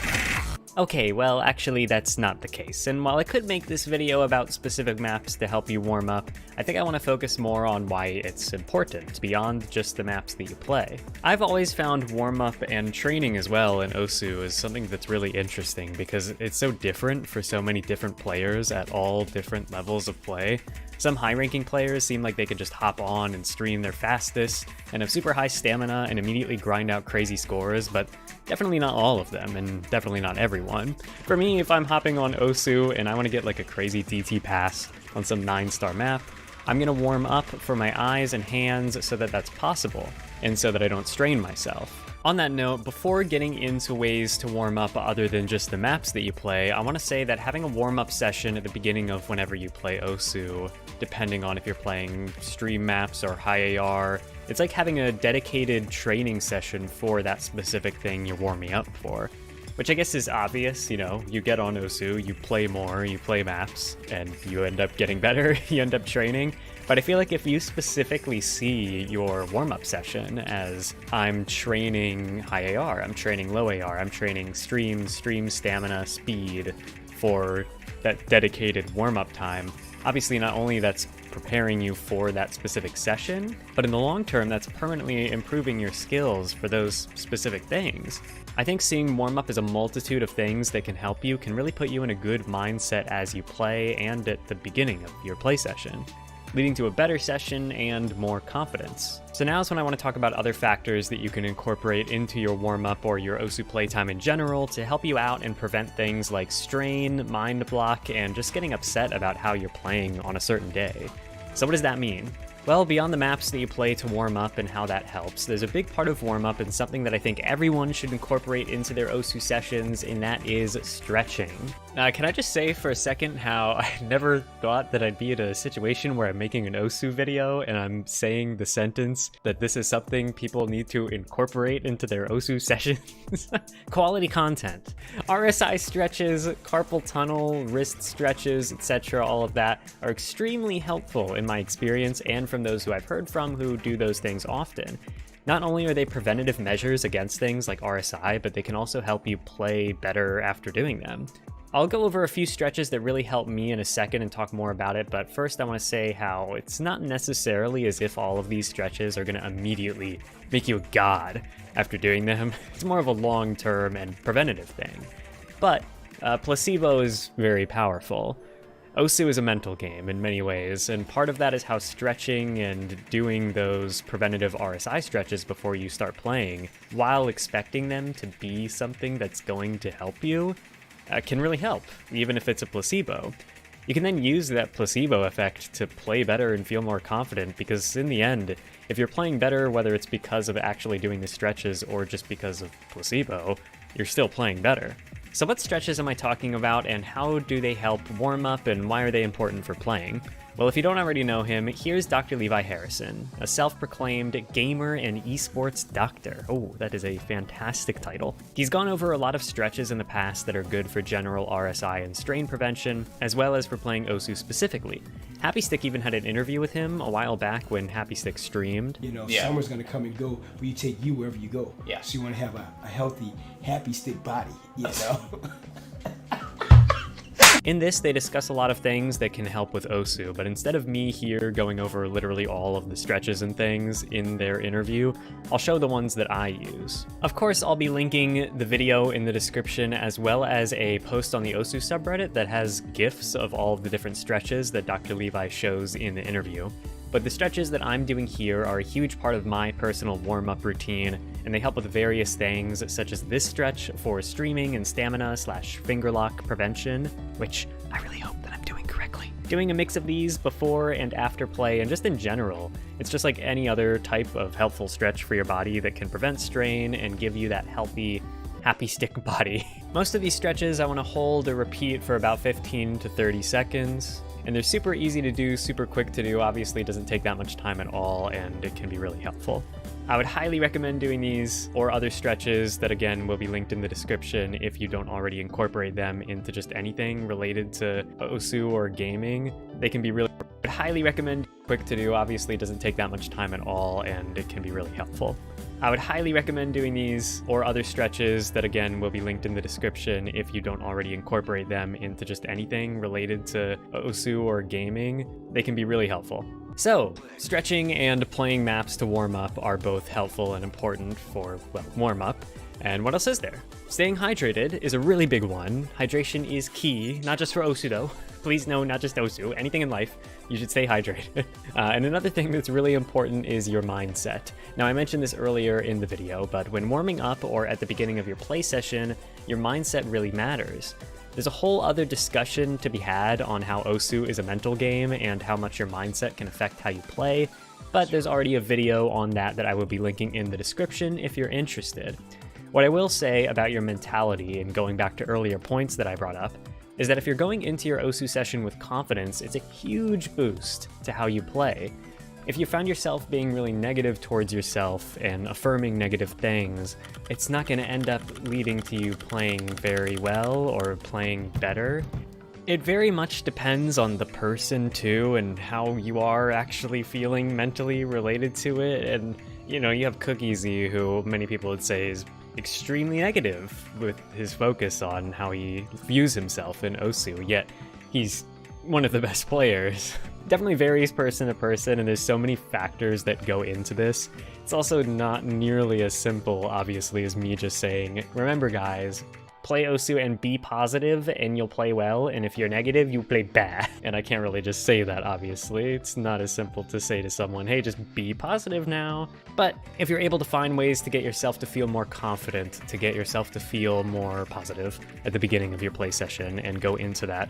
Okay, well, actually that's not the case, and while I could make this video about specific maps to help you warm up, I think I want to focus more on why it's important, beyond just the maps that you play. I've always found warm-up and training as well in Osu as something that's really interesting, because it's so different for so many different players at all different levels of play. Some high-ranking players seem like they could just hop on and stream their fastest, and have super high stamina and immediately grind out crazy scores, but definitely not all of them, and definitely not everyone. For me, if I'm hopping on Osu and I want to get like a crazy DT pass on some 9-star map, I'm going to warm up for my eyes and hands so that that's possible, and so that I don't strain myself. On that note, before getting into ways to warm up other than just the maps that you play, I want to say that having a warm-up session at the beginning of whenever you play Osu, depending on if you're playing stream maps or high AR, it's like having a dedicated training session for that specific thing you're warming up for. Which I guess is obvious, you know, you get on Osu, you play more, you play maps, and you end up getting better, you end up training. But I feel like if you specifically see your warm-up session as I'm training high AR, I'm training low AR, I'm training stream stamina, speed for that dedicated warm-up time, obviously not only that's preparing you for that specific session, but in the long term that's permanently improving your skills for those specific things. I think seeing warm-up as a multitude of things that can help you can really put you in a good mindset as you play and at the beginning of your play session, leading to a better session and more confidence. So now is when I want to talk about other factors that you can incorporate into your warm-up or your Osu playtime in general to help you out and prevent things like strain, mind block, and just getting upset about how you're playing on a certain day. So what does that mean? Well, beyond the maps that you play to warm up and how that helps, there's a big part of warm up and something that I think everyone should incorporate into their Osu sessions, and that is stretching. Now, can I just say for a second how I never thought that I'd be in a situation where I'm making an Osu video and I'm saying the sentence that this is something people need to incorporate into their Osu sessions? Quality content. RSI stretches, carpal tunnel, wrist stretches, etc., all of that are extremely helpful in my experience and from those who I've heard from who do those things often. Not only are they preventative measures against things like RSI, but they can also help you play better after doing them. I'll go over a few stretches that really help me in a second and talk more about it, but first I want to say how it's not necessarily as if all of these stretches are going to immediately make you a god after doing them. It's more of a long-term and preventative thing. But placebo is very powerful. Osu is a mental game in many ways, and part of that is how stretching and doing those preventative RSI stretches before you start playing, while expecting them to be something that's going to help you, can really help, even if it's a placebo. You can then use that placebo effect to play better and feel more confident, because in the end, if you're playing better, whether it's because of actually doing the stretches or just because of placebo, you're still playing better. So what stretches am I talking about, and how do they help warm up, and why are they important for playing? Well, if you don't already know him, here's Dr. Levi Harrison, a self-proclaimed gamer and esports doctor. Oh, that is a fantastic title. He's gone over a lot of stretches in the past that are good for general RSI and strain prevention, as well as for playing Osu specifically. Happy Stick even had an interview with him a while back when Happy Stick streamed. You know, summer's gonna come and go, but you take you wherever you go. Yeah. So you wanna have a healthy, Happy Stick body, you know? In this, they discuss a lot of things that can help with Osu, but instead of me here going over literally all of the stretches and things in their interview, I'll show the ones that I use. Of course, I'll be linking the video in the description, as well as a post on the Osu subreddit that has GIFs of all of the different stretches that Dr. Levi shows in the interview. But the stretches that I'm doing here are a huge part of my personal warm-up routine, and they help with various things, such as this stretch for streaming and stamina / finger lock prevention, which I really hope that I'm doing correctly. Doing a mix of these before and after play, and just in general, it's just like any other type of helpful stretch for your body that can prevent strain and give you that healthy, Happy Stick body. Most of these stretches I want to hold or repeat for about 15 to 30 seconds. And they're super easy to do, super quick to do. Obviously, it doesn't take that much time at all, and it can be really helpful. I would highly recommend doing these or other stretches that, again, will be linked in the description if you don't already incorporate them into just anything related to Osu or gaming. They can be really... I would highly recommend quick to do. Obviously, it doesn't take that much time at all, and it can be really helpful. I would highly recommend doing these or other stretches that, again, will be linked in the description if you don't already incorporate them into just anything related to Osu or gaming. They can be really helpful. So, stretching and playing maps to warm up are both helpful and important for, well, warm up. And what else is there? Staying hydrated is a really big one. Hydration is key, not just for Osu though. Please no, not just Osu. Anything in life, you should stay hydrated. And another thing that's really important is your mindset. Now, I mentioned this earlier in the video, but when warming up or at the beginning of your play session, your mindset really matters. There's a whole other discussion to be had on how Osu is a mental game and how much your mindset can affect how you play, but there's already a video on that I will be linking in the description if you're interested. What I will say about your mentality, and going back to earlier points that I brought up, is that if you're going into your Osu session with confidence, it's a huge boost to how you play. If you found yourself being really negative towards yourself and affirming negative things, it's not going to end up leading to you playing very well or playing better. It very much depends on the person too, and how you are actually feeling mentally related to it. And you know, you have Cookiesy, who many people would say is extremely negative with his focus on how he views himself in Osu, yet he's one of the best players. Definitely varies person to person, and there's so many factors that go into this. It's also not nearly as simple, obviously, as me just saying, remember guys, play Osu and be positive and you'll play well, and if you're negative, you play bad. And I can't really just say that, obviously. It's not as simple to say to someone, hey, just be positive now. But if you're able to find ways to get yourself to feel more confident, to get yourself to feel more positive at the beginning of your play session and go into that,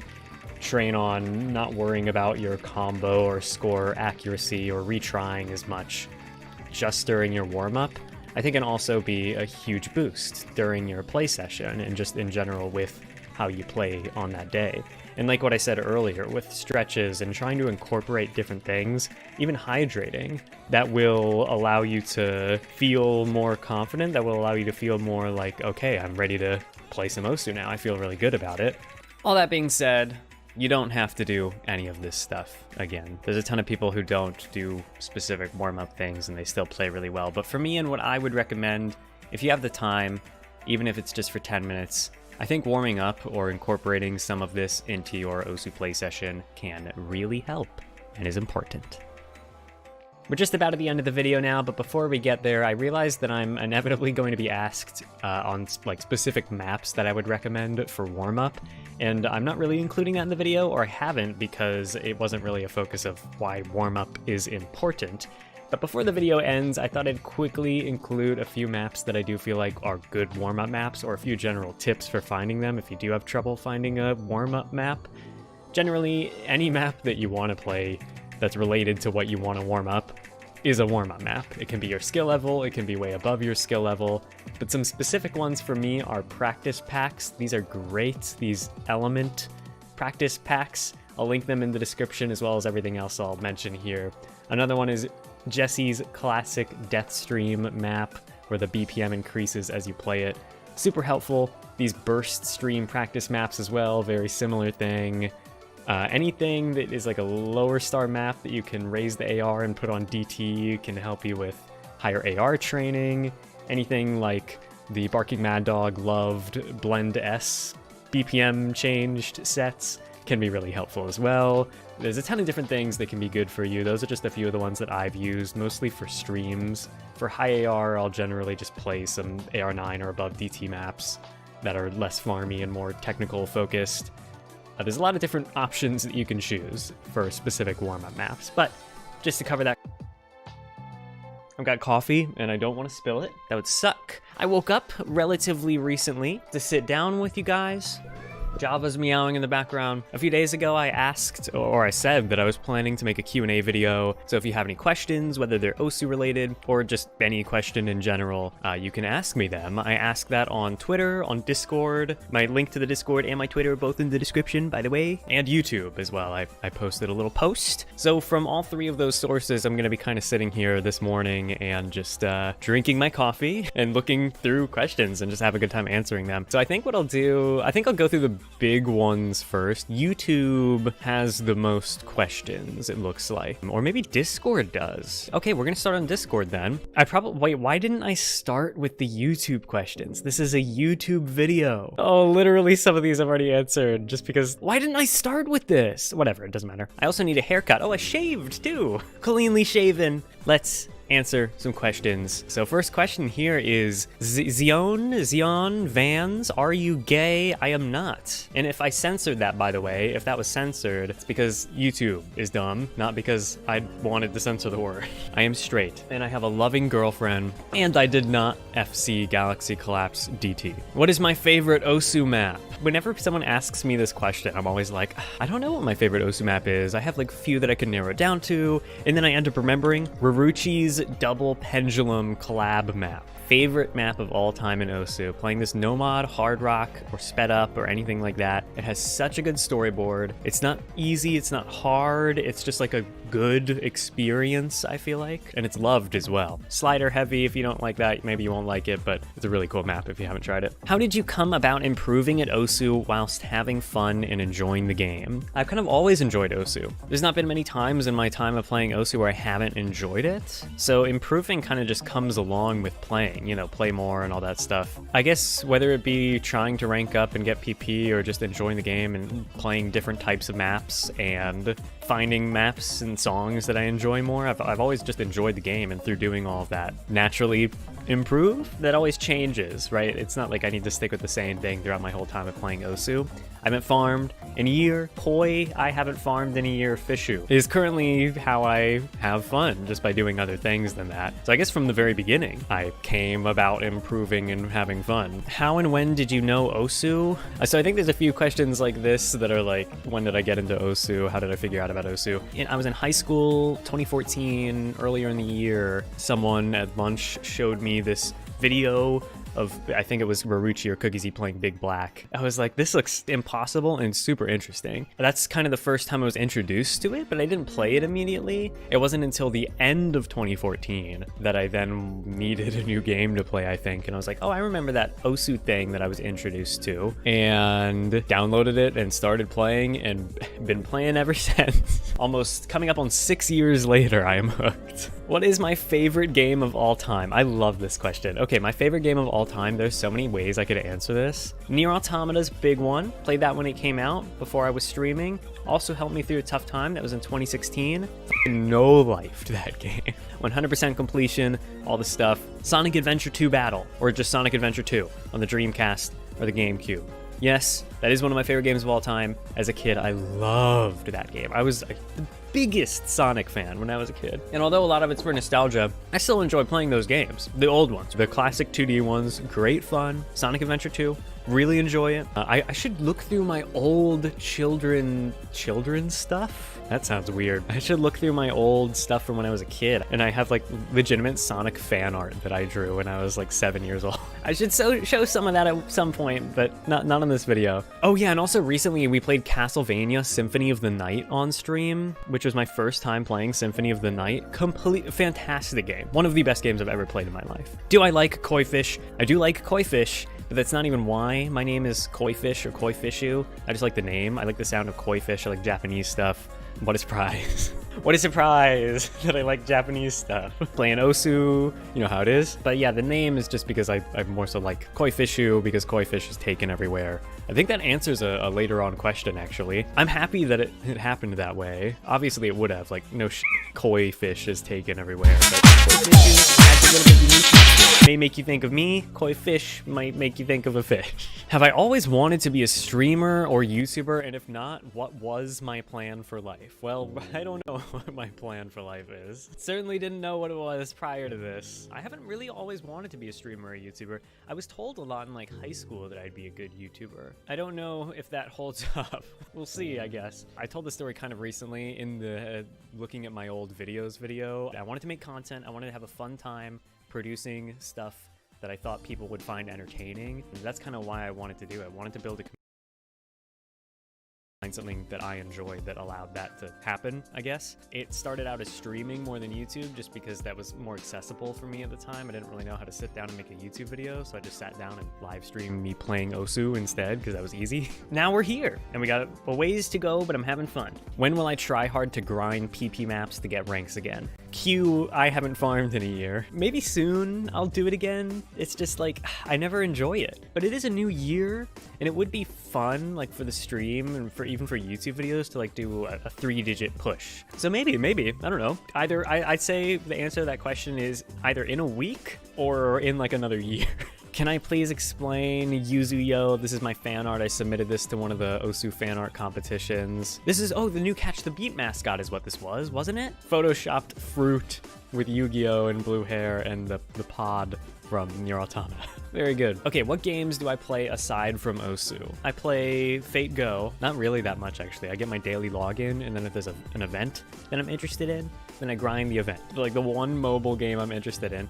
train on not worrying about your combo or score accuracy or retrying as much just during your warm-up, I think can also be a huge boost during your play session and just in general with how you play on that day. And like what I said earlier, with stretches and trying to incorporate different things, even hydrating, that will allow you to feel more confident, that will allow you to feel more like, okay, I'm ready to play some Osu now, I feel really good about it. All that being said, You don't have to do any of this stuff. Again, there's a ton of people who don't do specific warm-up things and they still play really well. But for me, and what I would recommend, if you have the time, even if it's just for 10 minutes, I think warming up or incorporating some of this into your Osu play session can really help and is important. We're just about at the end of the video now, but before we get there, I realized that I'm inevitably going to be asked on like specific maps that I would recommend for warm-up, and I'm not really including that in the video, or I haven't because it wasn't really a focus of why warm-up is important. But before the video ends, I thought I'd quickly include a few maps that I do feel like are good warm-up maps, or a few general tips for finding them if you do have trouble finding a warm-up map. Generally, any map that you want to play that's related to what you want to warm up is a warm-up map. It can be your skill level, it can be way above your skill level, but some specific ones for me are practice packs. These are great, these element practice packs. I'll link them in the description as well as everything else I'll mention here. Another one is Jesse's classic Death Stream map, where the BPM increases as you play it. Super helpful. These burst stream practice maps as well, very similar thing. Anything that is like a lower star map that you can raise the AR and put on DT can help you with higher AR training. Anything like the Barking Mad Dog loved Blend S BPM changed sets can be really helpful as well. There's a ton of different things that can be good for you. Those are just a few of the ones that I've used, mostly for streams. For high AR, I'll generally just play some AR9 or above DT maps that are less farmy and more technical focused. There's a lot of different options that you can choose for specific warm-up maps, but just to cover that, I've got coffee and I don't want to spill it. That would suck. I woke up relatively recently to sit down with you guys. Java's meowing in the background. A few days ago, I asked, or I said that I was planning to make a Q&A video. So if you have any questions, whether they're Osu related or just any question in general, you can ask me them. I ask that on Twitter, on Discord. My link to the Discord and my Twitter are both in the description, by the way, and YouTube as well. I posted a little post. So from all three of those sources, I'm gonna be kind of sitting here this morning and just drinking my coffee and looking through questions and just have a good time answering them. So I think what I'll do, I'll go through the big ones first. YouTube has the most questions, it looks like. Or maybe Discord does. Okay, we're gonna start on Discord then. Wait, why didn't I start with the YouTube questions? This is a YouTube video. Oh, literally some of these I've already answered just because, why didn't I start with this? Whatever, it doesn't matter. I also need a haircut. Oh, I shaved too. Cleanly shaven. Let's answer some questions. So first question here is Zeon Vans, are you gay? I am not. And if I censored that, by the way, if that was censored, it's because YouTube is dumb, not because I wanted to censor the word. I am straight and I have a loving girlfriend, and I did not FC Galaxy Collapse DT. What is my favorite Osu map? Whenever someone asks me this question, I'm always like, I don't know what my favorite Osu map is. I have like a few that I can narrow it down to, and then I end up remembering Raruchi's Double Pendulum collab map. Favorite map of all time in Osu. Playing this no mod, hard rock, or sped up, or anything like that. It has such a good storyboard. It's not easy, it's not hard, it's just like a good experience, I feel like. And it's loved as well. Slider heavy, if you don't like that, maybe you won't like it, but it's a really cool map if you haven't tried it. How did you come about improving at Osu whilst having fun and enjoying the game? I've kind of always enjoyed Osu. There's not been many times in my time of playing Osu where I haven't enjoyed it. So improving kind of just comes along with playing, you know, play more and all that stuff. I guess whether it be trying to rank up and get PP or just enjoying the game and playing different types of maps and finding maps and songs that I enjoy more, I've always just enjoyed the game, and through doing all of that, naturally improve. That always changes, right? It's not like I need to stick with the same thing throughout my whole time of playing Osu. I haven't farmed in a year. Koi, I haven't farmed in a year. Fishu is currently how I have fun, just by doing other things than that. So I guess from the very beginning, I came about improving and having fun. How and when did you know Osu? So I think there's a few questions like this that are like, when did I get into Osu? How did I figure out about Osu? I was in high school, 2014, earlier in the year. Someone at lunch showed me this video of, I think it was Marucci or Cookies playing Big Black. I was like, this looks impossible and super interesting. That's kind of the first time I was introduced to it, but I didn't play it immediately. It wasn't until the end of 2014 that I then needed a new game to play, I think. And I was like, oh, I remember that Osu thing that I was introduced to, and downloaded it and started playing and been playing ever since. Almost coming up on 6 years later, I am hooked. What is my favorite game of all time? I love this question. Okay, my favorite game of all time, there's so many ways I could answer this. Nier Automata's big one. Played that when it came out before I was streaming. Also helped me through a tough time. That was in 2016. No life to that game. 100% completion, all the stuff. Sonic Adventure 2 Battle, or just Sonic Adventure 2 on the Dreamcast or the GameCube. Yes, that is one of my favorite games of all time. As a kid, I loved that game. I was the biggest Sonic fan when I was a kid. And although a lot of it's for nostalgia, I still enjoy playing those games. The old ones, the classic 2D ones, great fun. Sonic Adventure 2, really enjoy it. I should look through my old children's stuff. That sounds weird. I should look through my old stuff from when I was a kid, and I have like legitimate Sonic fan art that I drew when I was like 7 years old. I should show some of that at some point, but not on this video. Oh yeah, and also recently we played Castlevania Symphony of the Night on stream, which was my first time playing Symphony of the Night. Complete fantastic game. One of the best games I've ever played in my life. Do I like koi fish? I do like koi fish, but that's not even why my name is Koi Fish or Koi Fishu. I just like the name. I like the sound of koi fish. I like Japanese stuff. What a surprise. What a surprise that I like Japanese stuff. Playing Osu, you know how it is. But yeah, the name is just because I more so like Koi Fishu, because koi fish is taken everywhere. I think that answers a later on question, actually. I'm happy that it happened that way. Obviously it would have, like, no koi fish is taken everywhere, but koi fishu adds a little bit unique. May make you think of me, koi fish might make you think of a fish. Have I always wanted to be a streamer or YouTuber, and if not, what was my plan for life? Well, I don't know what my plan for life is. Certainly didn't know what it was prior to this. I haven't really always wanted to be a streamer or a YouTuber. I was told a lot in like high school that I'd be a good YouTuber. I don't know if that holds up. We'll see, I guess. I told the story kind of recently in the looking at my old videos video. I wanted to make content. I wanted to have a fun time producing stuff that I thought people would find entertaining. And that's kind of why I wanted to do it. I wanted to build a something that I enjoyed that allowed that to happen, I guess. It started out as streaming more than YouTube, just because that was more accessible for me at the time. I didn't really know how to sit down and make a YouTube video, so I just sat down and live streamed me playing Osu instead, because that was easy. Now we're here, and we got a ways to go, but I'm having fun. When will I try hard to grind PP maps to get ranks again? Q, I haven't farmed in a year. Maybe soon I'll do it again. It's just like, I never enjoy it. But it is a new year, and it would be fun, like for the stream and for even for YouTube videos, to like do a 3-digit push. So maybe, I don't know. Either, I'd say the answer to that question is either in a week or in like another year. Can I please explain Yuzuyo? This is my fan art. I submitted this to one of the Osu fan art competitions. This is, oh, the new Catch the Beat mascot is what this was, wasn't it? Photoshopped fruit with Yu-Gi-Oh! And blue hair and the pod from Nier Automata. Very good. Okay, what games do I play aside from Osu? I play Fate Go. Not really that much, actually. I get my daily login, and then if there's an event that I'm interested in, then I grind the event. Like the one mobile game I'm interested in.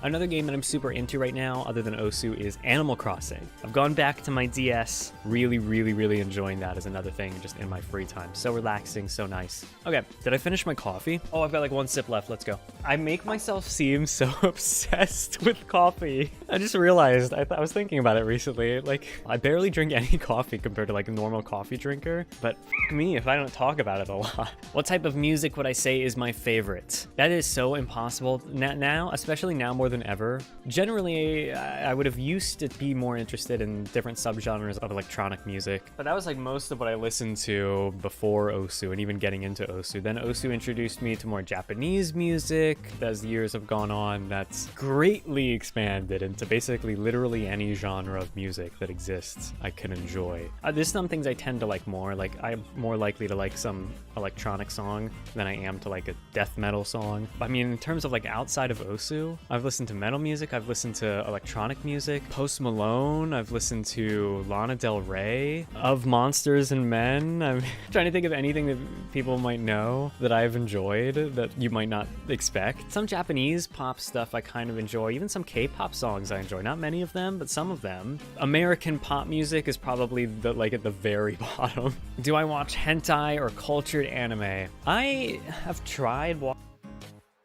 Another game that I'm super into right now, other than Osu, is Animal Crossing. I've gone back to my DS, really enjoying that as another thing just in my free time. So relaxing, so nice. Okay, did I finish my coffee? Oh, I've got like one sip left, let's go. I make myself seem so obsessed with coffee. I just realized, I was thinking about it recently, like, I barely drink any coffee compared to like a normal coffee drinker, but f me if I don't talk about it a lot. What type of music would I say is my favorite? That is so impossible now, especially now more than ever. Generally, I would have used to be more interested in different subgenres of electronic music, but that was like most of what I listened to before Osu and even getting into Osu. Then Osu introduced me to more Japanese music. As the years have gone on, that's greatly expanded into basically literally any genre of music that exists I can enjoy. There's some things I tend to like more, like I'm more likely to like some electronic song than I am to like a death metal song. I mean, in terms of like outside of Osu, I've listened listened to metal music, I've listened to electronic music, Post Malone, I've listened to Lana Del Rey, Of Monsters and Men. I'm trying to think of anything that people might know that I've enjoyed that you might not expect. Some Japanese pop stuff I kind of enjoy, even some K-pop songs I enjoy. Not many of them, but some of them. American pop music is probably like at the very bottom. Do I watch hentai or cultured anime? I have tried watching.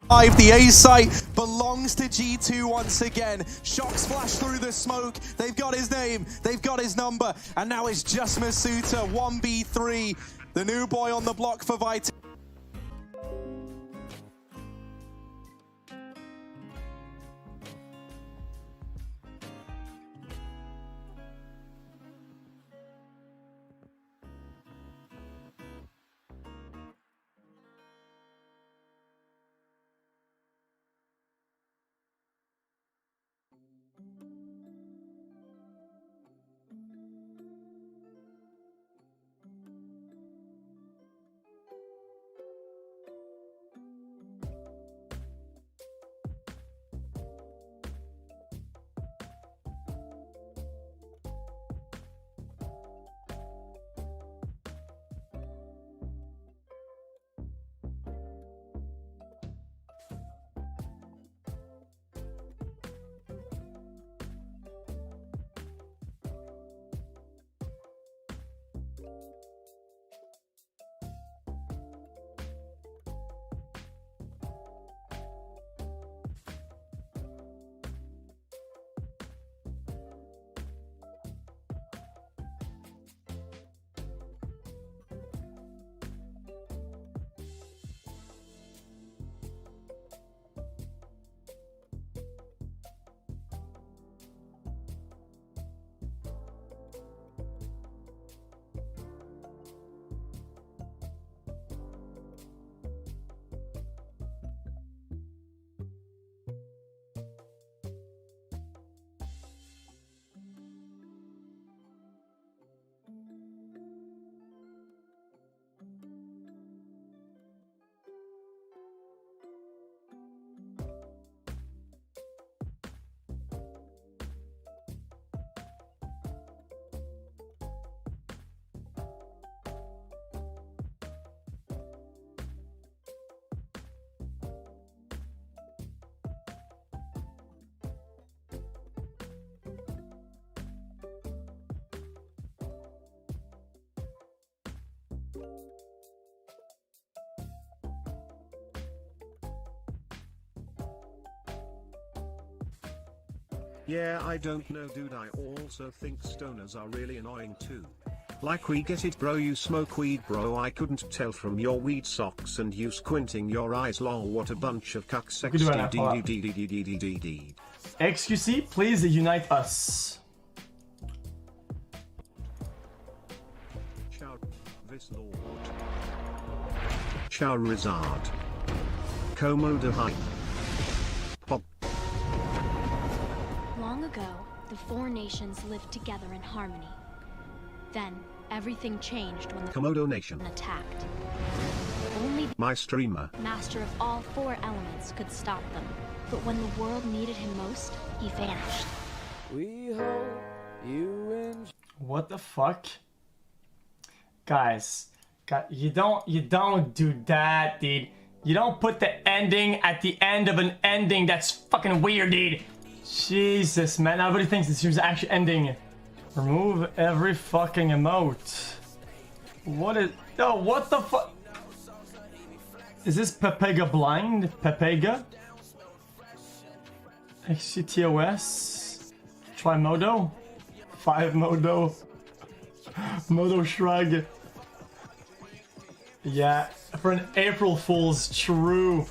The A site belongs to G2 once again. Shocks flash through the smoke. They've got his name, they've got his number, and now it's just Masuta, 1v3, the new boy on the block for Vitality. Yeah, I don't know, dude. I also think stoners are really annoying too. Like, we get it, bro, you smoke weed, bro. I couldn't tell from your weed socks and you squinting your eyes. Lol, what a bunch of cucksexty. XQC, please unite us. Charizard. Komodo hype. Pop. Long ago, the four nations lived together in harmony. Then, everything changed when the Komodo Nation attacked. Only my streamer, master of all four elements, could stop them. But when the world needed him most, he vanished. We hope you enjoy. What the fuck? Guys, you don't do that, dude. You don't put the ending at the end of an ending. That's fucking weird, dude. Jesus, man. Everybody thinks this is actually ending. Remove every fucking emote. What is... Oh, what the fuck? Is this Pepega blind? Pepega? XCTOS? Try Modo? 5 Modo? Modo Shrug? Yeah, for an April Fool's, true.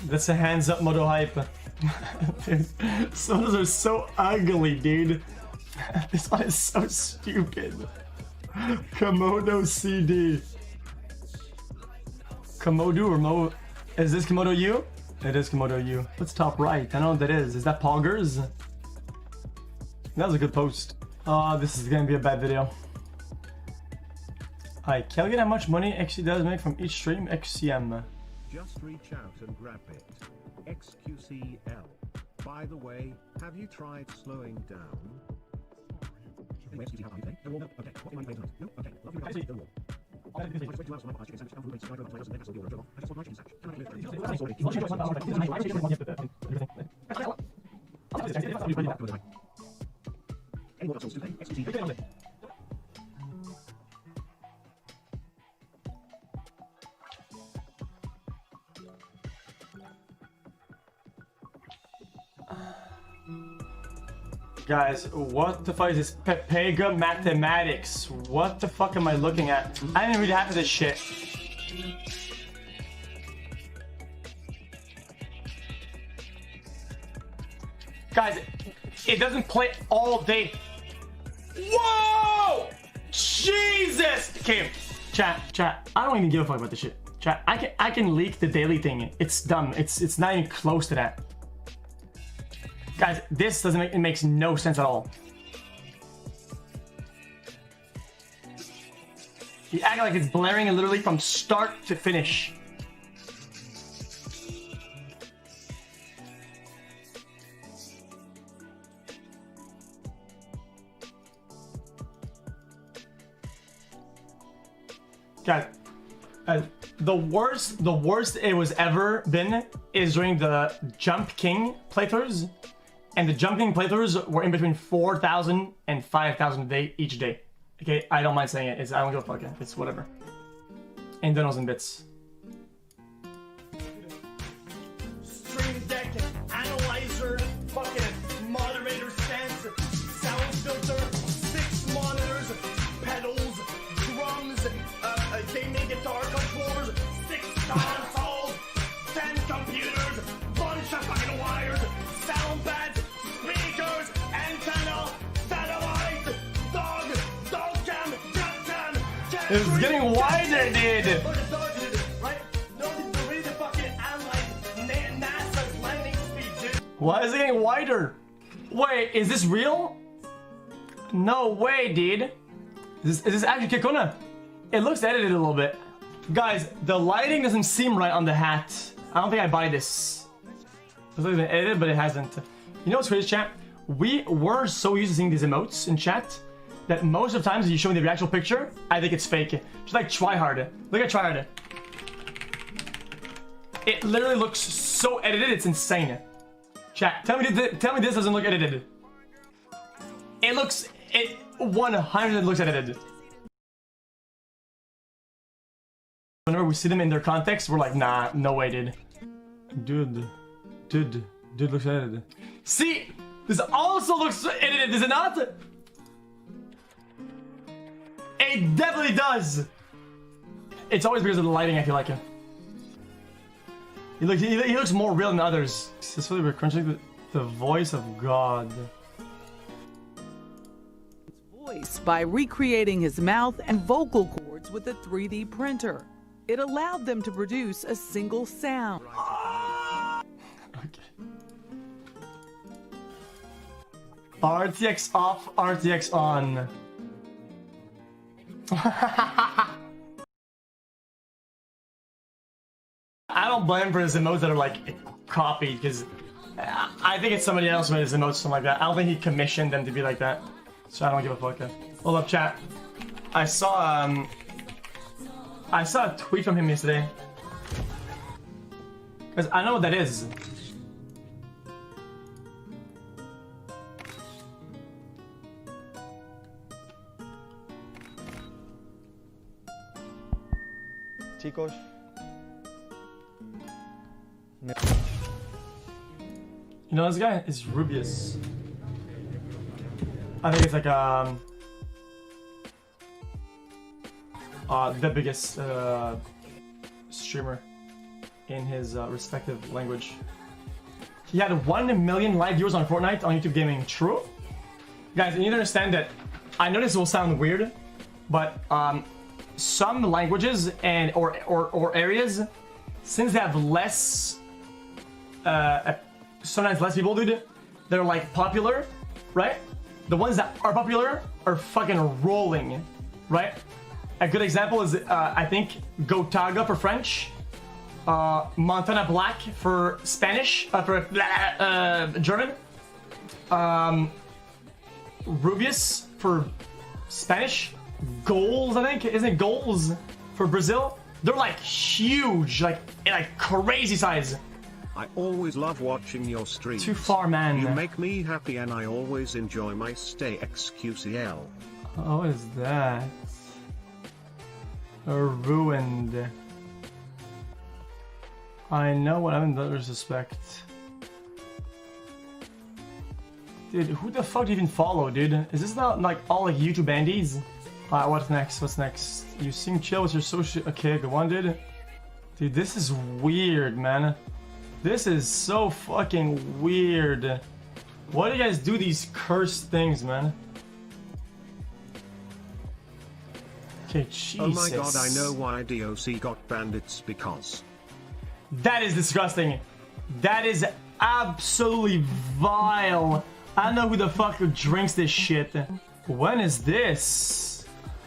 That's a hands up Modo hype. Dude, some of those are so ugly, dude. This one is so stupid. Komodo CD. Komodo or Mo... Is this Komodo U? It is Komodo U. What's top right? I know what that is. Is that Poggers? That was a good post. Oh, this is gonna be a bad video. I calculate how much money XC does make from each stream. XCM. just reach out and grab it. XQCL. By the way, have you tried slowing down? Guys, what the fuck is this Pepega mathematics? What the fuck am I looking at? I didn't read half of this shit. Guys, it doesn't play all day. Whoa! Jesus! Okay, chat. I don't even give a fuck about this shit. Chat, I can leak the daily thing. It's dumb. It's not even close to that. Guys, this doesn't make, it makes no sense at all. You act like it's blaring literally from start to finish. Guys, the worst it was ever been is during the Jump King playthroughs. And the jumping playthroughs were in between 4,000 and 5,000 each day. Okay, I don't mind saying it. I don't give a fuck. It's whatever. In donos and bits. Stream deck, analyzer, fucking moderator stance, sound filter, 6 monitors, pedals, drums, gaming guitar controllers, 6 consoles, 10 computers, bunch of fucking wires, sound pads, speakers, antenna, satellite, dog cam, cat cam, it's getting wider, dude. Why is it getting wider? Wait, is this real? No way, dude. Is this actually Kekona? It looks edited a little bit. Guys, the lighting doesn't seem right on the hat. I don't think I buy this. It looks like it's been edited, but it hasn't. You know what's crazy, chat? We were so used to seeing these emotes in chat that most of the times you show me the actual picture, I think it's fake. Just like Tryhard. Look at Tryhard. It literally looks so edited, it's insane. Chat, tell me this doesn't look edited. It 100% looks edited. Whenever we see them in their context, we're like, nah, no way, dude. Dude looks edited. See, this also looks edited, does it not? It definitely does. It's always because of the lighting, I feel like. He looks more real than others. This really we're crunching the voice of God. Voice by recreating his mouth and vocal cords with a 3D printer. It allowed them to produce a single sound. Okay. RTX off, RTX on. I don't blame for his emotes that are like copied, because I think it's somebody else made his emotes, something like that. I don't think he commissioned them to be like that, so I don't give a fuck. Hold up, chat. I saw a tweet from him yesterday, because I know what that is. Chicos. You know this guy is Rubius. I think it's like the biggest streamer in his respective language. He had 1 million live viewers on Fortnite on YouTube Gaming. True? Guys, you need to understand that I know this will sound weird, but some languages and or areas, since they have less sometimes less people, dude, they're like popular, right? The ones that are popular are fucking rolling, right? A good example is I think Gotaga for French. Montana Black for Spanish, for German. Rubius for Spanish. Goals, I think, isn't it goals for Brazil? They're like huge, like crazy size. I always love watching your streams. Too far, man. You make me happy and I always enjoy my stay XQCL. Oh, what is that? Ruined. I know what I'm in the suspect. Dude, who the fuck do you even follow, dude? Is this not like all like YouTube bandies? Alright, what's next? What's next? You sing chill with your social. Okay, go on, dude. Dude, this is weird, man. This is so fucking weird. Why do you guys do these cursed things, man? Okay, Jesus. Oh my god, I know why DOC got banned. It's because... That is disgusting. That is absolutely vile. I don't know who the fuck drinks this shit. When is this?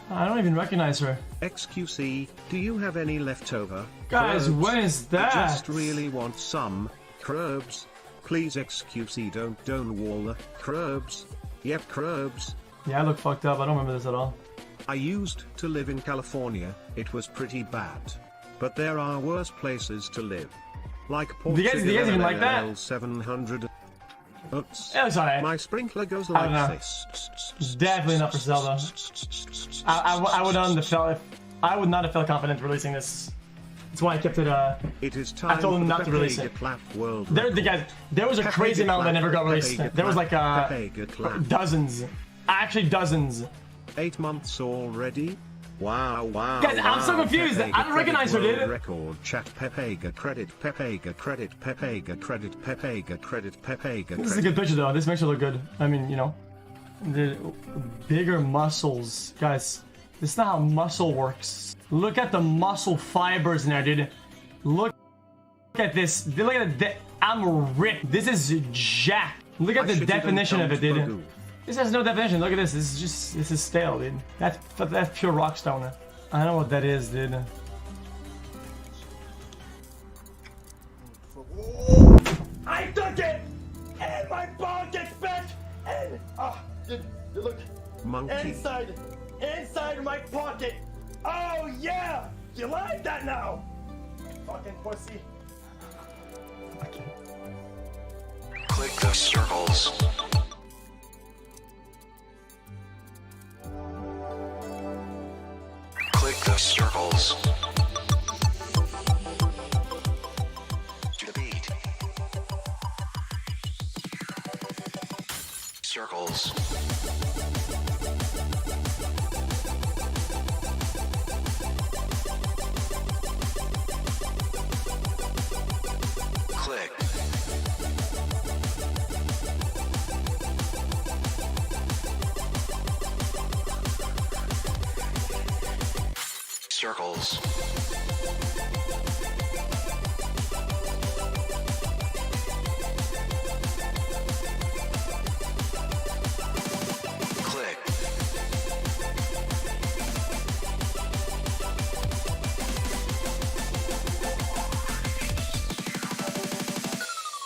I don't even recognize her. XQC, do you have any leftover? Guys, Crabs? when is that? I just really want some crabs. Please XQC, don't wall the crabs. Yep, crabs. Yeah, I look fucked up. I don't remember this at all. I used to live in California. It was pretty bad. But there are worse places to live. Like Do you guys even like that? 700. Oops. Yeah, it's alright. My sprinkler goes I don't know. like this. Definitely not for Zelda. I would not have felt confident releasing this. That's why I kept it. It is time I told them not to release it. There was a crazy amount that never got released. There was like dozens. Actually, dozens. 8 months already. Wow. Guys, I'm so confused. I don't recognize her, dude. Record chat Pepega credit Pepega credit Pepega credit Pepega credit Pepega. This is a good picture though. This makes her look good. I mean, you know, the bigger muscles, guys. This is not how muscle works. Look at the muscle fibers in there, dude. Look at this. Look at the. I'm ripped. This is jacked. Look at the definition of it, dude. This has no definition. Look at this. This is stale, dude. That's pure rock stone. I know what that is, dude. I took it! And my ball gets back! And look. Monkey. Inside my pocket! Oh yeah! You like that now? Fucking pussy. Okay. Click the circles. Click the circles. To the beat. Circles. Click. Circles. Click.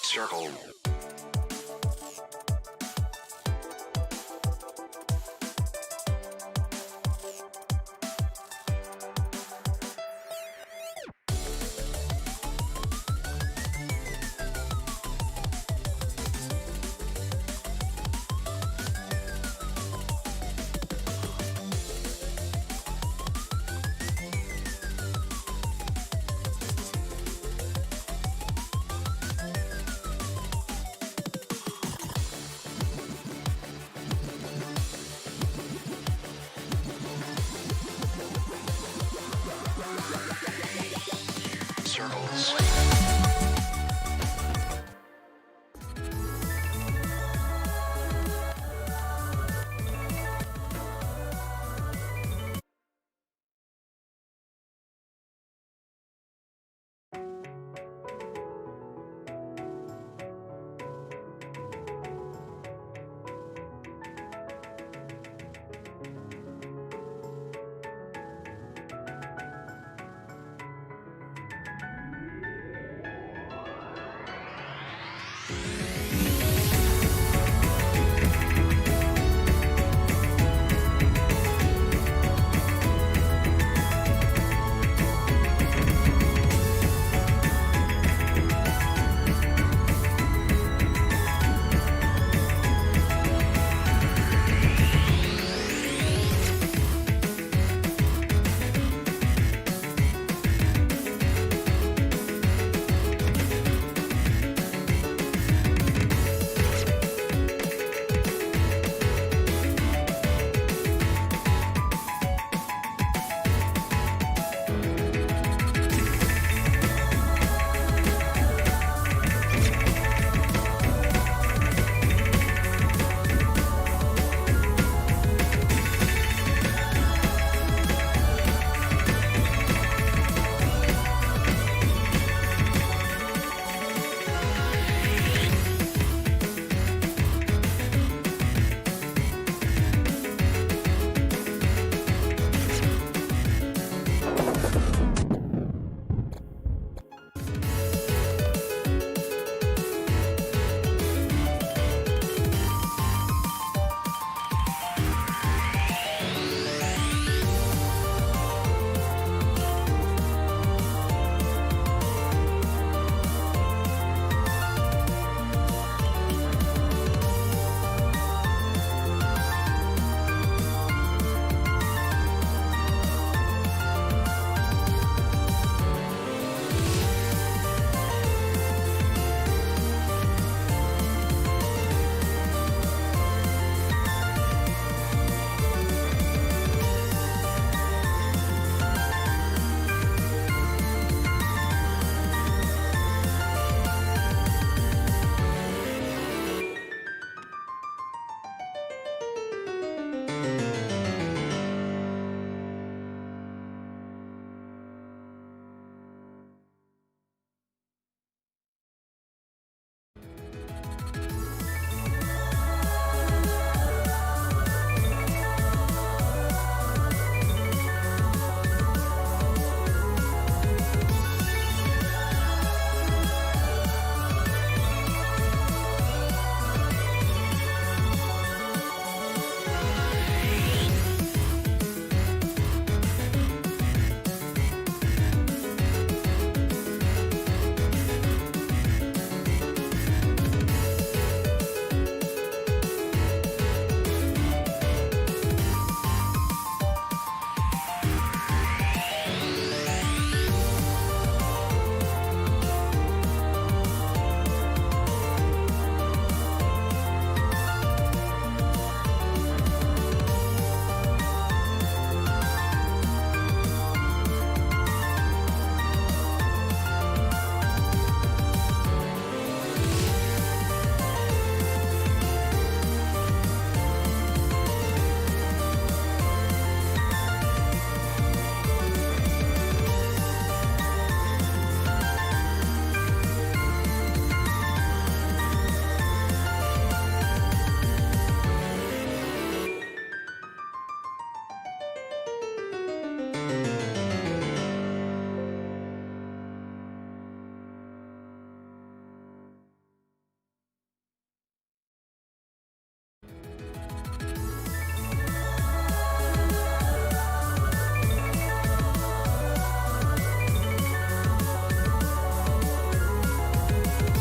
Circle. Circles.